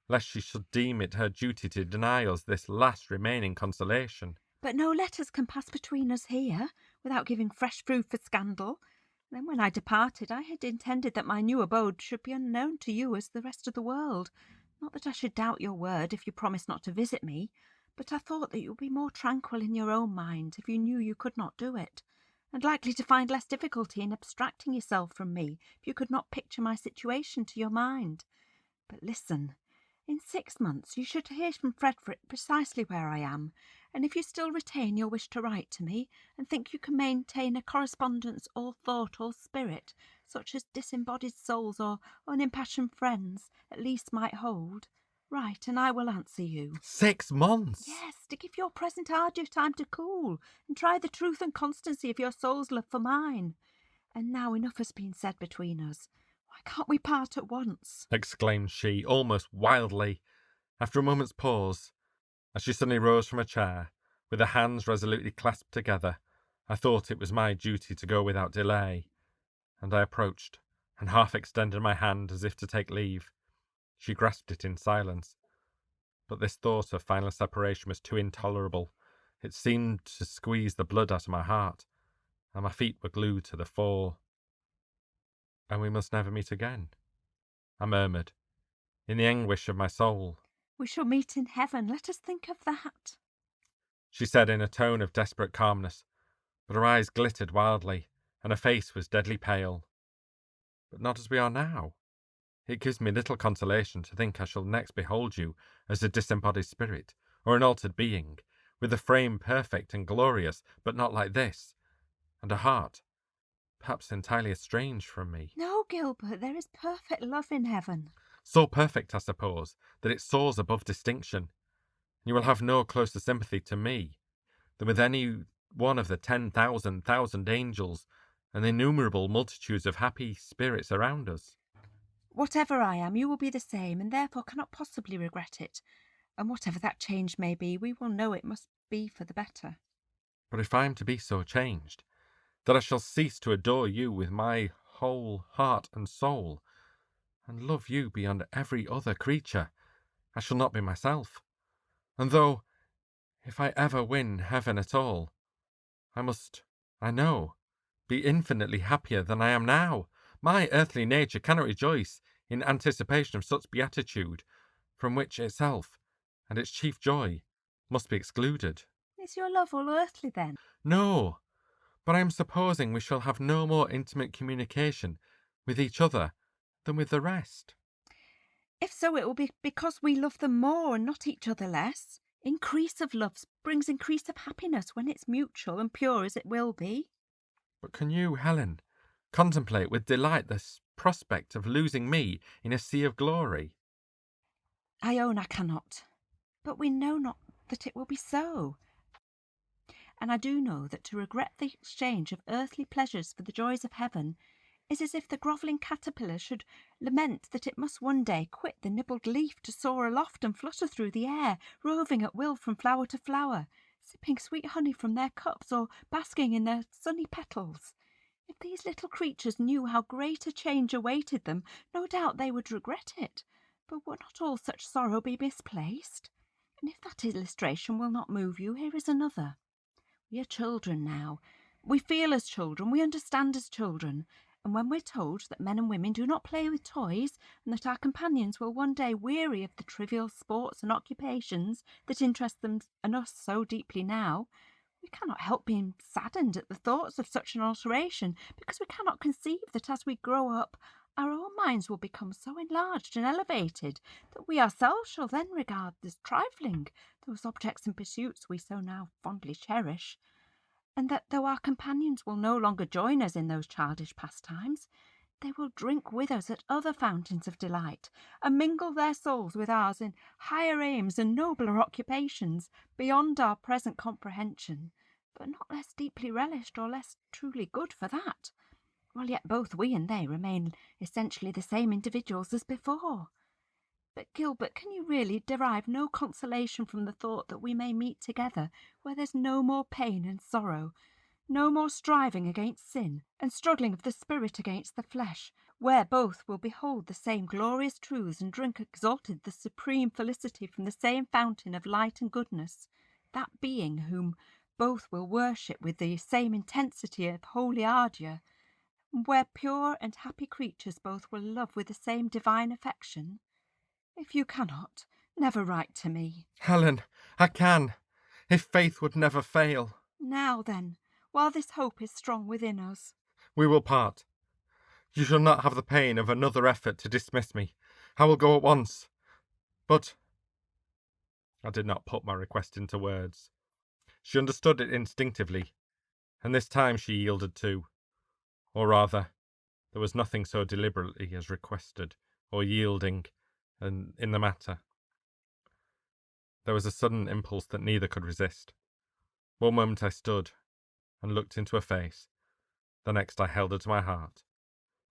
lest she should deem it her duty to deny us this last remaining consolation. But no letters can pass between us here, without giving fresh food for scandal. Then when I departed, I had intended that my new abode should be unknown to you as the rest of the world. Not that I should doubt your word if you promised not to visit me, but I thought that you would be more tranquil in your own mind if you knew you could not do it, and likely to find less difficulty in abstracting yourself from me if you could not picture my situation to your mind. But listen, in 6 months you should hear from Frederick precisely where I am, and if you still retain your wish to write to me, and think you can maintain a correspondence or thought or spirit, such as disembodied souls or unimpassioned friends at least might hold, write and I will answer you. 6 months? Yes, to give your present ardour time to cool, and try the truth and constancy of your soul's love for mine. And now enough has been said between us. Why can't we part at once? Exclaimed she, almost wildly, after a moment's pause. As she suddenly rose from her chair, with her hands resolutely clasped together, I thought it was my duty to go without delay, and I approached, and half extended my hand as if to take leave. She grasped it in silence, but this thought of final separation was too intolerable. It seemed to squeeze the blood out of my heart, and my feet were glued to the floor. "And we must never meet again," I murmured, in the anguish of my soul. We shall meet in heaven. Let us think of that. She said in a tone of desperate calmness, but her eyes glittered wildly, and her face was deadly pale. "But not as we are now. It gives me little consolation to think I shall next behold you as a disembodied spirit, or an altered being, with a frame perfect and glorious, but not like this, and a heart, perhaps entirely estranged from me. No, Gilbert, there is perfect love in heaven. So perfect, I suppose, that it soars above distinction. You will have no closer sympathy to me than with any one of the 10,000 angels and the innumerable multitudes of happy spirits around us." Whatever I am, you will be the same, and therefore cannot possibly regret it. And whatever that change may be, we will know it must be for the better. "But if I am to be so changed that I shall cease to adore you with my whole heart and soul, and love you beyond every other creature, I shall not be myself. And though, if I ever win heaven at all, I must, I know, be infinitely happier than I am now, my earthly nature cannot rejoice in anticipation of such beatitude, from which itself, and its chief joy, must be excluded." Is your love all earthly then? "No, but I am supposing we shall have no more intimate communication with each other than with the rest." If so, it will be because we love them more and not each other less. Increase of love brings increase of happiness when it's mutual and pure as it will be. "But can you, Helen, contemplate with delight the prospect of losing me in a sea of glory?" I own I cannot, but we know not that it will be so. And I do know that to regret the exchange of earthly pleasures for the joys of heaven is as if the grovelling caterpillar should lament that it must one day quit the nibbled leaf to soar aloft and flutter through the air, roving at will from flower to flower, sipping sweet honey from their cups or basking in their sunny petals. If these little creatures knew how great a change awaited them, no doubt they would regret it. But would not all such sorrow be misplaced? And if that illustration will not move you, here is another. We are children now. We feel as children, we understand as children, and when we're told that men and women do not play with toys, and that our companions will one day weary of the trivial sports and occupations that interest them and us so deeply now, we cannot help being saddened at the thoughts of such an alteration, because we cannot conceive that as we grow up, our own minds will become so enlarged and elevated that we ourselves shall then regard as trifling those objects and pursuits we so now fondly cherish, and that though our companions will no longer join us in those childish pastimes, they will drink with us at other fountains of delight, and mingle their souls with ours in higher aims and nobler occupations beyond our present comprehension, but not less deeply relished or less truly good for that, while yet both we and they remain essentially the same individuals as before. But, Gilbert, can you really derive no consolation from the thought that we may meet together where there's no more pain and sorrow, no more striving against sin and struggling of the spirit against the flesh, where both will behold the same glorious truths and drink exalted the supreme felicity from the same fountain of light and goodness, that being whom both will worship with the same intensity of holy ardour, where pure and happy creatures both will love with the same divine affection? If you cannot, never write to me." "Helen, I can, if faith would never fail." Now then, while this hope is strong within us. We will part. You shall not have the pain of another effort to dismiss me. I will go at once. But I did not put my request into words. She understood it instinctively, and this time she yielded too. Or rather, there was nothing so deliberately as requested or yielding in the matter. There was a sudden impulse that neither could resist. One moment I stood and looked into her face. The next I held her to my heart,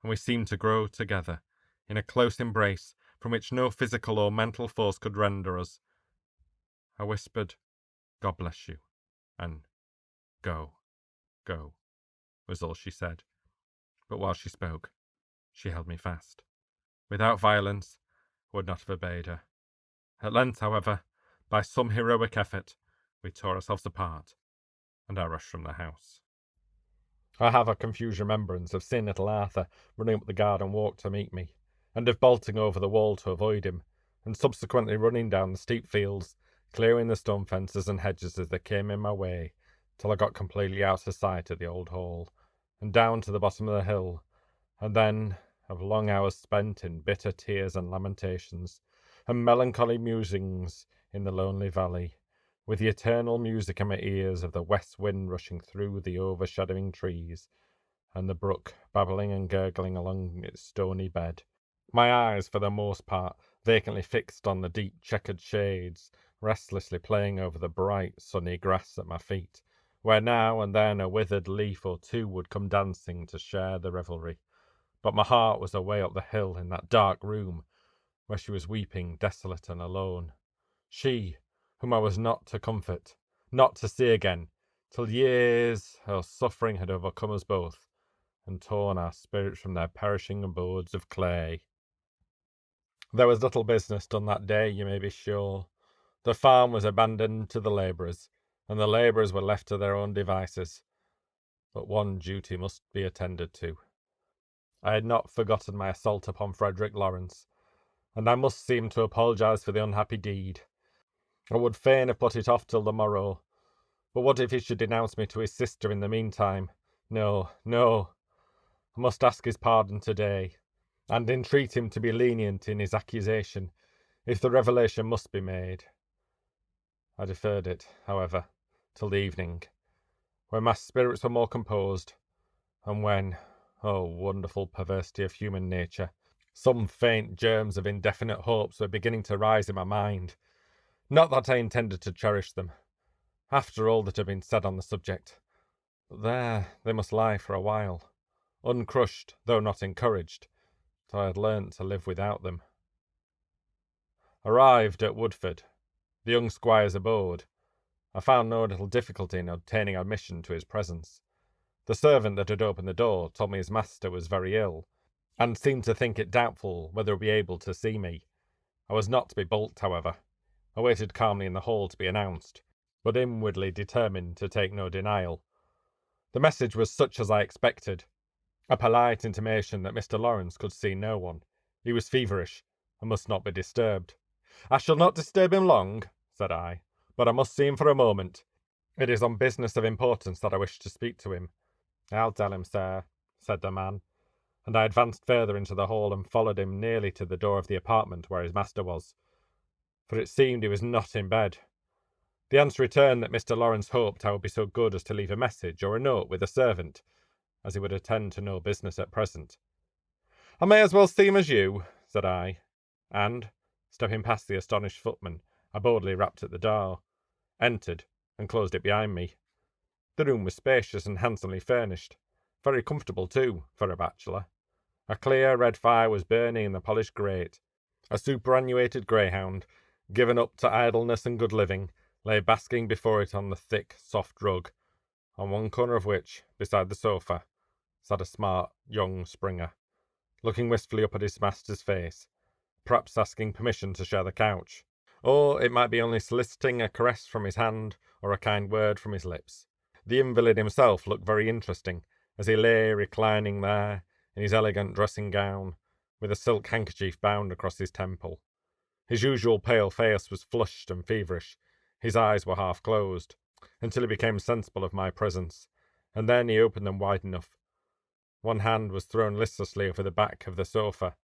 and we seemed to grow together in a close embrace from which no physical or mental force could render us. I whispered, "God bless you," and "Go, go," was all she said. But while she spoke, she held me fast. Without violence, I would not have obeyed her. At length, however, by some heroic effort, we tore ourselves apart, and I rushed from the house. I have a confused remembrance of seeing little Arthur running up the garden walk to meet me, and of bolting over the wall to avoid him, and subsequently running down the steep fields, clearing the stone fences and hedges as they came in my way, till I got completely out of sight of the old hall, and down to the bottom of the hill, and then of long hours spent in bitter tears and lamentations, and melancholy musings in the lonely valley, with the eternal music in my ears of the west wind rushing through the overshadowing trees, and the brook babbling and gurgling along its stony bed. My eyes, for the most part, vacantly fixed on the deep checkered shades, restlessly playing over the bright, sunny grass at my feet, where now and then a withered leaf or two would come dancing to share the revelry. But my heart was away up the hill in that dark room, where she was weeping, desolate and alone. She, whom I was not to comfort, not to see again, till years of suffering had overcome us both, and torn our spirits from their perishing abodes of clay. There was little business done that day, you may be sure. The farm was abandoned to the labourers, and the labourers were left to their own devices. But one duty must be attended to. I had not forgotten my assault upon Frederick Lawrence, and I must seem to apologise for the unhappy deed. I would fain have put it off till the morrow, but what if he should denounce me to his sister in the meantime? No, no, I must ask his pardon today, and entreat him to be lenient in his accusation, if the revelation must be made. I deferred it, however, till the evening, when my spirits were more composed, and when, oh wonderful perversity of human nature, some faint germs of indefinite hopes were beginning to rise in my mind. Not that I intended to cherish them, after all that had been said on the subject, but there they must lie for a while, uncrushed, though not encouraged, till I had learnt to live without them. Arrived at Woodford, the young squire's abode, I found no little difficulty in obtaining admission to his presence. The servant that had opened the door told me his master was very ill, and seemed to think it doubtful whether he would be able to see me. I was not to be balked, however. I waited calmly in the hall to be announced, but inwardly determined to take no denial. The message was such as I expected, a polite intimation that Mr. Lawrence could see no one. He was feverish, and must not be disturbed. "I shall not disturb him long," said I, "but I must see him for a moment. It is on business of importance that I wish to speak to him." "I'll tell him, sir," said the man, and I advanced further into the hall and followed him nearly to the door of the apartment where his master was, for it seemed he was not in bed. The answer returned that Mr. Lawrence hoped I would be so good as to leave a message or a note with a servant, as he would attend to no business at present. "I may as well see him as you," said I, and, stepping past the astonished footman, I boldly rapped at the door, entered, and closed it behind me. The room was spacious and handsomely furnished, very comfortable too, for a bachelor. A clear red fire was burning in the polished grate. A superannuated greyhound, given up to idleness and good living, lay basking before it on the thick, soft rug, on one corner of which, beside the sofa, sat a smart young Springer, looking wistfully up at his master's face, perhaps asking permission to share the couch, or it might be only soliciting a caress from his hand or a kind word from his lips. The invalid himself looked very interesting, as he lay reclining there, in his elegant dressing gown, with a silk handkerchief bound across his temple. His usual pale face was flushed and feverish. His eyes were half closed, until he became sensible of my presence, and then he opened them wide enough. One hand was thrown listlessly over the back of the sofa,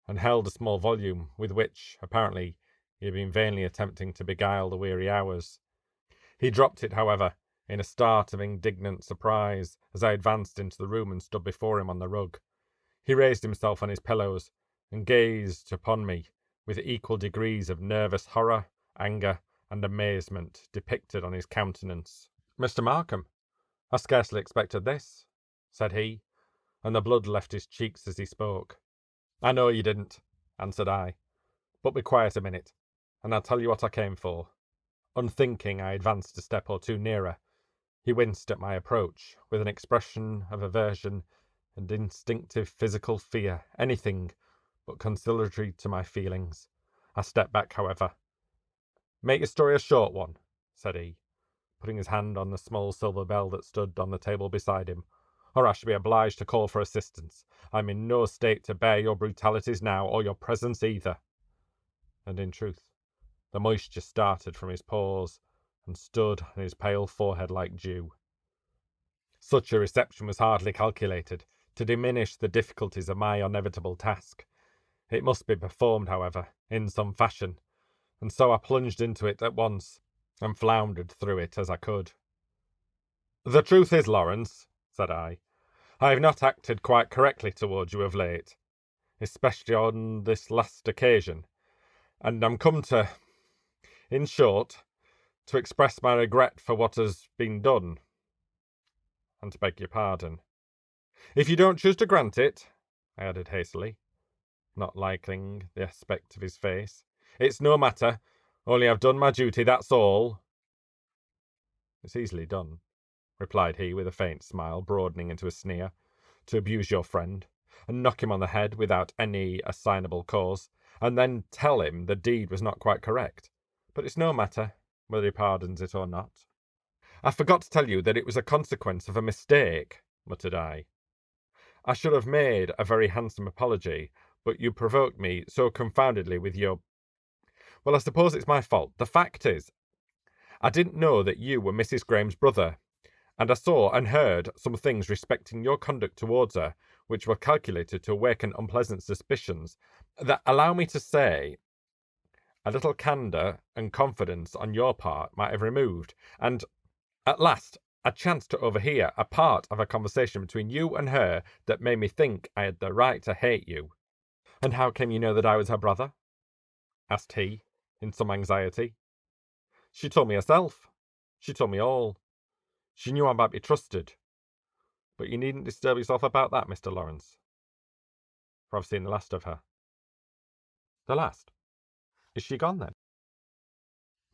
and held a small volume with which, apparently, he had been vainly attempting to beguile the weary hours. He dropped it, however, in a start of indignant surprise, as I advanced into the room and stood before him on the rug. He raised himself on his pillows, and gazed upon me with equal degrees of nervous horror, anger, and amazement depicted on his countenance. "Mr. Markham, I scarcely expected this," said he, and the blood left his cheeks as he spoke. "I know you didn't," answered I, "but be quiet a minute, and I'll tell you what I came for." Unthinking, I advanced a step or two nearer. He winced at my approach, with an expression of aversion and instinctive physical fear, anything but conciliatory to my feelings. I stepped back, however. "Make your story a short one," said he, putting his hand on the small silver bell that stood on the table beside him, "or I shall be obliged to call for assistance. I'm in no state to bear your brutalities now, or your presence either." And in truth, the moisture started from his pores, and stood on his pale forehead like dew. Such a reception was hardly calculated to diminish the difficulties of my inevitable task. It must be performed, however, in some fashion, and so I plunged into it at once, and floundered through it as I could. "The truth is, Lawrence," said I have not acted quite correctly towards you of late, especially on this last occasion, and I'm come in short, to express my regret for what has been done, and to beg your pardon. If you don't choose to grant it," I added hastily, not liking the aspect of his face, "it's no matter, only I've done my duty, that's all." "It's easily done," replied he, with a faint smile broadening into a sneer, "to abuse your friend, and knock him on the head without any assignable cause, and then tell him the deed was not quite correct. But it's no matter whether he pardons it or not." "I forgot to tell you that it was a consequence of a mistake," muttered I. "I should have made a very handsome apology, but you provoked me so confoundedly with your— Well, I suppose it's my fault. The fact is, I didn't know that you were Mrs. Graham's brother, and I saw and heard some things respecting your conduct towards her which were calculated to awaken unpleasant suspicions that, allow me to say, a little candour and confidence on your part might have removed, and at last I chanced to overhear a part of a conversation between you and her that made me think I had the right to hate you." "And how came you know that I was her brother?" asked he, in some anxiety. "She told me herself. She told me all. She knew I might be trusted. But you needn't disturb yourself about that, Mr. Lawrence, for I've seen the last of her." "The last? Is she gone, then?"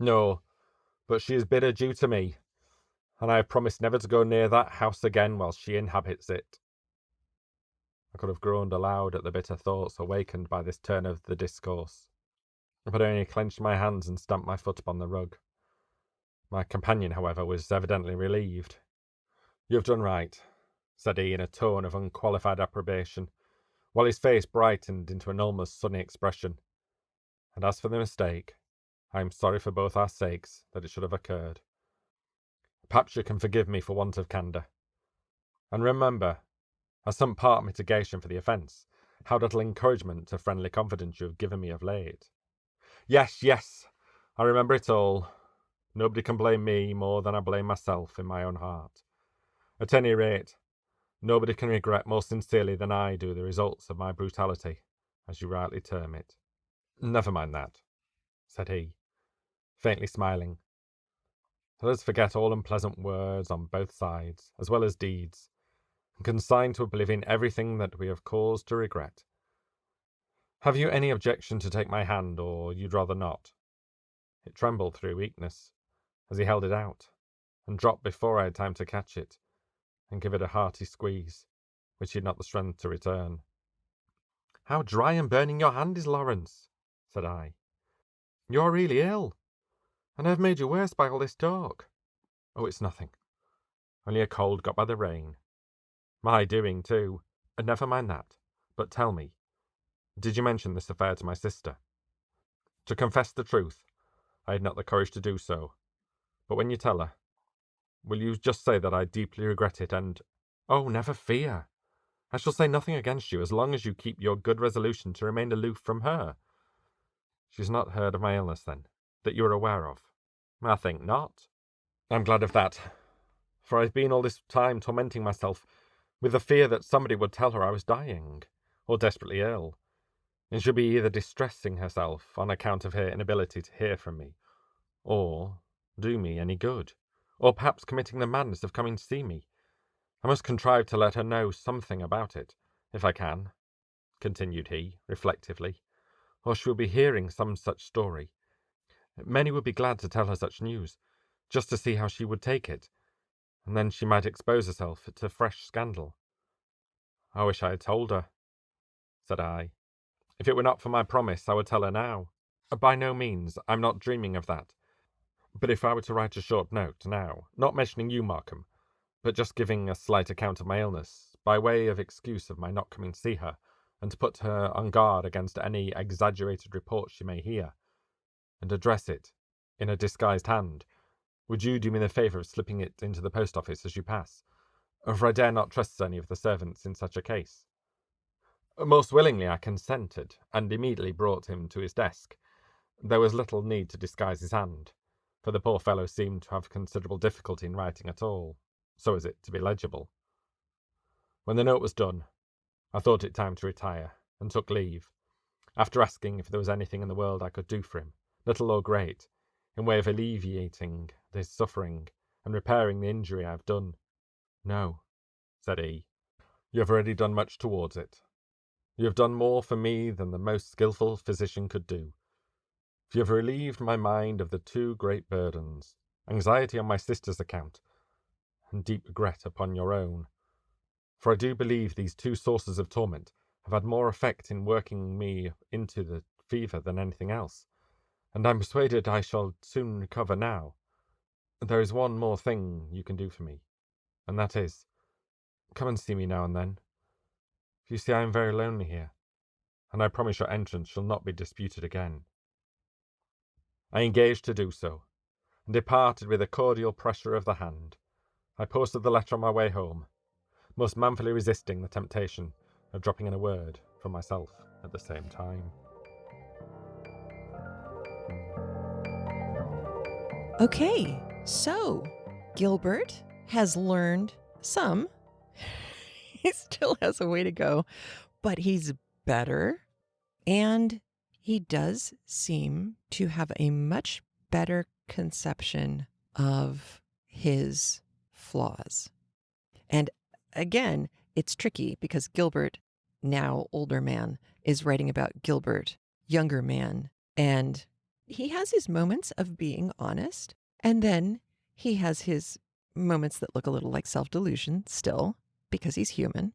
"No, but she has bid adieu to me, and I have promised never to go near that house again while she inhabits it." I could have groaned aloud at the bitter thoughts awakened by this turn of the discourse, but I only clenched my hands and stamped my foot upon the rug. My companion, however, was evidently relieved. "You have done right," said he in a tone of unqualified approbation, while his face brightened into an almost sunny expression. "And as for the mistake, I am sorry for both our sakes that it should have occurred. Perhaps you can forgive me for want of candour. And remember, as some part mitigation for the offence, how little encouragement to friendly confidence you have given me of late." Yes, I remember it all. Nobody can blame me more than I blame myself in my own heart. At any rate, nobody can regret more sincerely than I do the results of my brutality, as you rightly term it." "Never mind that," said he, faintly smiling. "Let us forget all unpleasant words on both sides, as well as deeds, and consign to oblivion everything that we have cause to regret. Have you any objection to take my hand, or you'd rather not?" It trembled through weakness, as he held it out, and dropped before I had time to catch it, and give it a hearty squeeze, which he had not the strength to return. "How dry and burning your hand is, Lawrence," said I. "You are really ill, and I have made you worse by all this talk." "Oh, it's nothing. Only a cold got by the rain. My doing, too. And never mind that. But tell me, did you mention this affair to my sister?" "To confess the truth, I had not the courage to do so. But when you tell her, will you just say that I deeply regret it and... Oh, never fear. I shall say nothing against you as long as you keep your good resolution to remain aloof from her. She's not heard of my illness, then, that you are aware of? I think not. I'm glad of that, for I've been all this time tormenting myself with the fear that somebody would tell her I was dying, or desperately ill, and she'd be either distressing herself on account of her inability to hear from me, or do me any good, or perhaps committing the madness of coming to see me. I must contrive to let her know something about it, if I can, continued he, reflectively, or she will be hearing some such story. Many would be glad to tell her such news, just to see how she would take it, and then she might expose herself to fresh scandal. I wish I had told her, said I. If it were not for my promise, I would tell her now. By no means, I'm not dreaming of that. But if I were to write a short note now, not mentioning you, Markham, but just giving a slight account of my illness, by way of excuse of my not coming to see her, and to put her on guard against any exaggerated reports she may hear, and address it in a disguised hand, would you do me the favour of slipping it into the post office as you pass? For I dare not trust any of the servants in such a case. Most willingly I consented, and immediately brought him to his desk. There was little need to disguise his hand, for the poor fellow seemed to have considerable difficulty in writing at all, so as it to be legible. When the note was done, I thought it time to retire, and took leave, after asking if there was anything in the world I could do for him, little or great, in way of alleviating his suffering and repairing the injury I have done. No, said he, you have already done much towards it. You have done more for me than the most skilful physician could do. For you have relieved my mind of the two great burdens, anxiety on my sister's account, and deep regret upon your own. For I do believe these two sources of torment have had more effect in working me into the fever than anything else, and I'm persuaded I shall soon recover now. There is one more thing you can do for me, and that is, come and see me now and then. For you see I am very lonely here, and I promise your entrance shall not be disputed again. I engaged to do so, and departed with a cordial pressure of the hand. I posted the letter on my way home, most manfully resisting the temptation of dropping in a word for myself at the same time. Okay, so Gilbert has learned some. He still has a way to go, but he's better. And he does seem to have a much better conception of his flaws. And again, it's tricky because Gilbert, now older man, is writing about Gilbert, younger man, and he has his moments of being honest, and then he has his moments that look a little like self-delusion still, because he's human.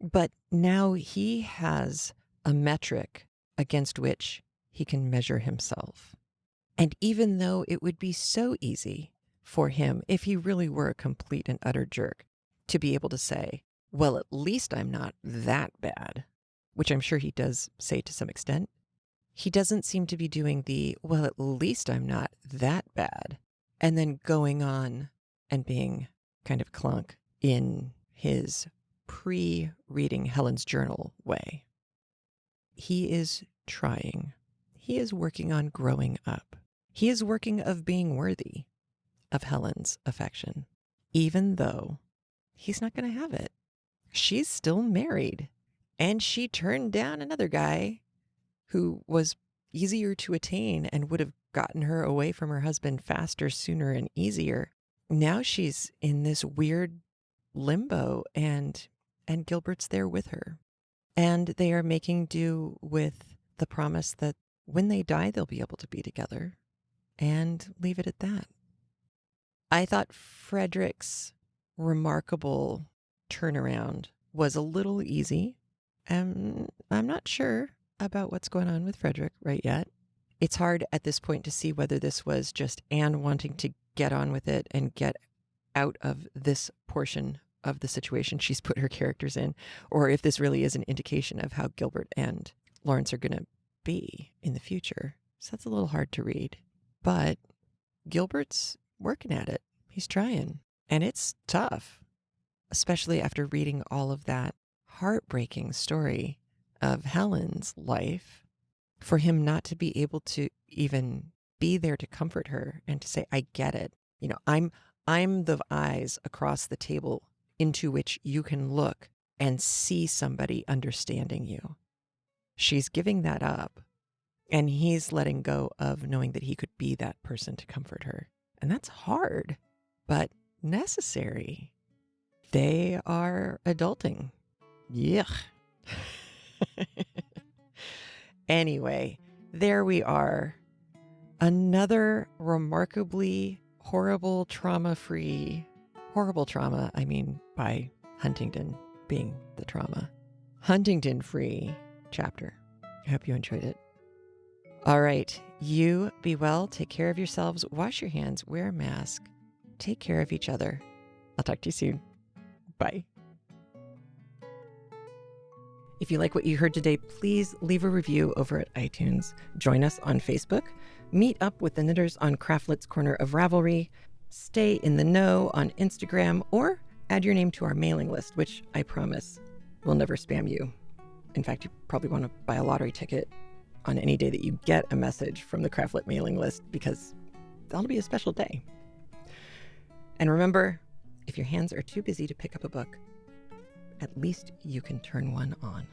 But now he has a metric against which he can measure himself. And even though it would be so easy for him, if he really were a complete and utter jerk, to be able to say, well, at least I'm not that bad, which I'm sure he does say to some extent, he doesn't seem to be doing the, well, at least I'm not that bad, and then going on and being kind of clunk in his pre-reading Helen's journal way. He is trying. He is working on growing up. He is working of being worthy of Helen's affection, even though he's not going to have it. She's still married, and she turned down another guy who was easier to attain and would have gotten her away from her husband faster, sooner, and easier. Now she's in this weird limbo, and Gilbert's there with her. And they are making do with the promise that when they die, they'll be able to be together, and leave it at that. I thought Frederick's remarkable turnaround was a little easy. And I'm not sure about what's going on with Frederick right yet. It's hard at this point to see whether this was just Anne wanting to get on with it and get out of this portion of the situation she's put her characters in, or if this really is an indication of how Gilbert and Lawrence are going to be in the future. So that's a little hard to read. But Gilbert's working at it. He's trying. And it's tough, especially after reading all of that heartbreaking story of Helen's life, for him not to be able to even be there to comfort her and to say, I get it. You know, I'm the eyes across the table into which you can look and see somebody understanding you. She's giving that up, and he's letting go of knowing that he could be that person to comfort her. And that's hard, but necessary. They are adulting. Yuck. Anyway, there we are. Another remarkably horrible trauma, I mean, by Huntington being the trauma. Huntington-free chapter. I hope you enjoyed it. All right, you be well, take care of yourselves, wash your hands, wear a mask, take care of each other. I'll talk to you soon. Bye. If you like what you heard today, please leave a review over at iTunes. Join us on Facebook. Meet up with the knitters on CraftLit's Corner of Ravelry. Stay in the know on Instagram, or add your name to our mailing list, which I promise will never spam you. In fact, you probably want to buy a lottery ticket on any day that you get a message from the CraftLit mailing list, because that'll be a special day. And remember, if your hands are too busy to pick up a book, at least you can turn one on.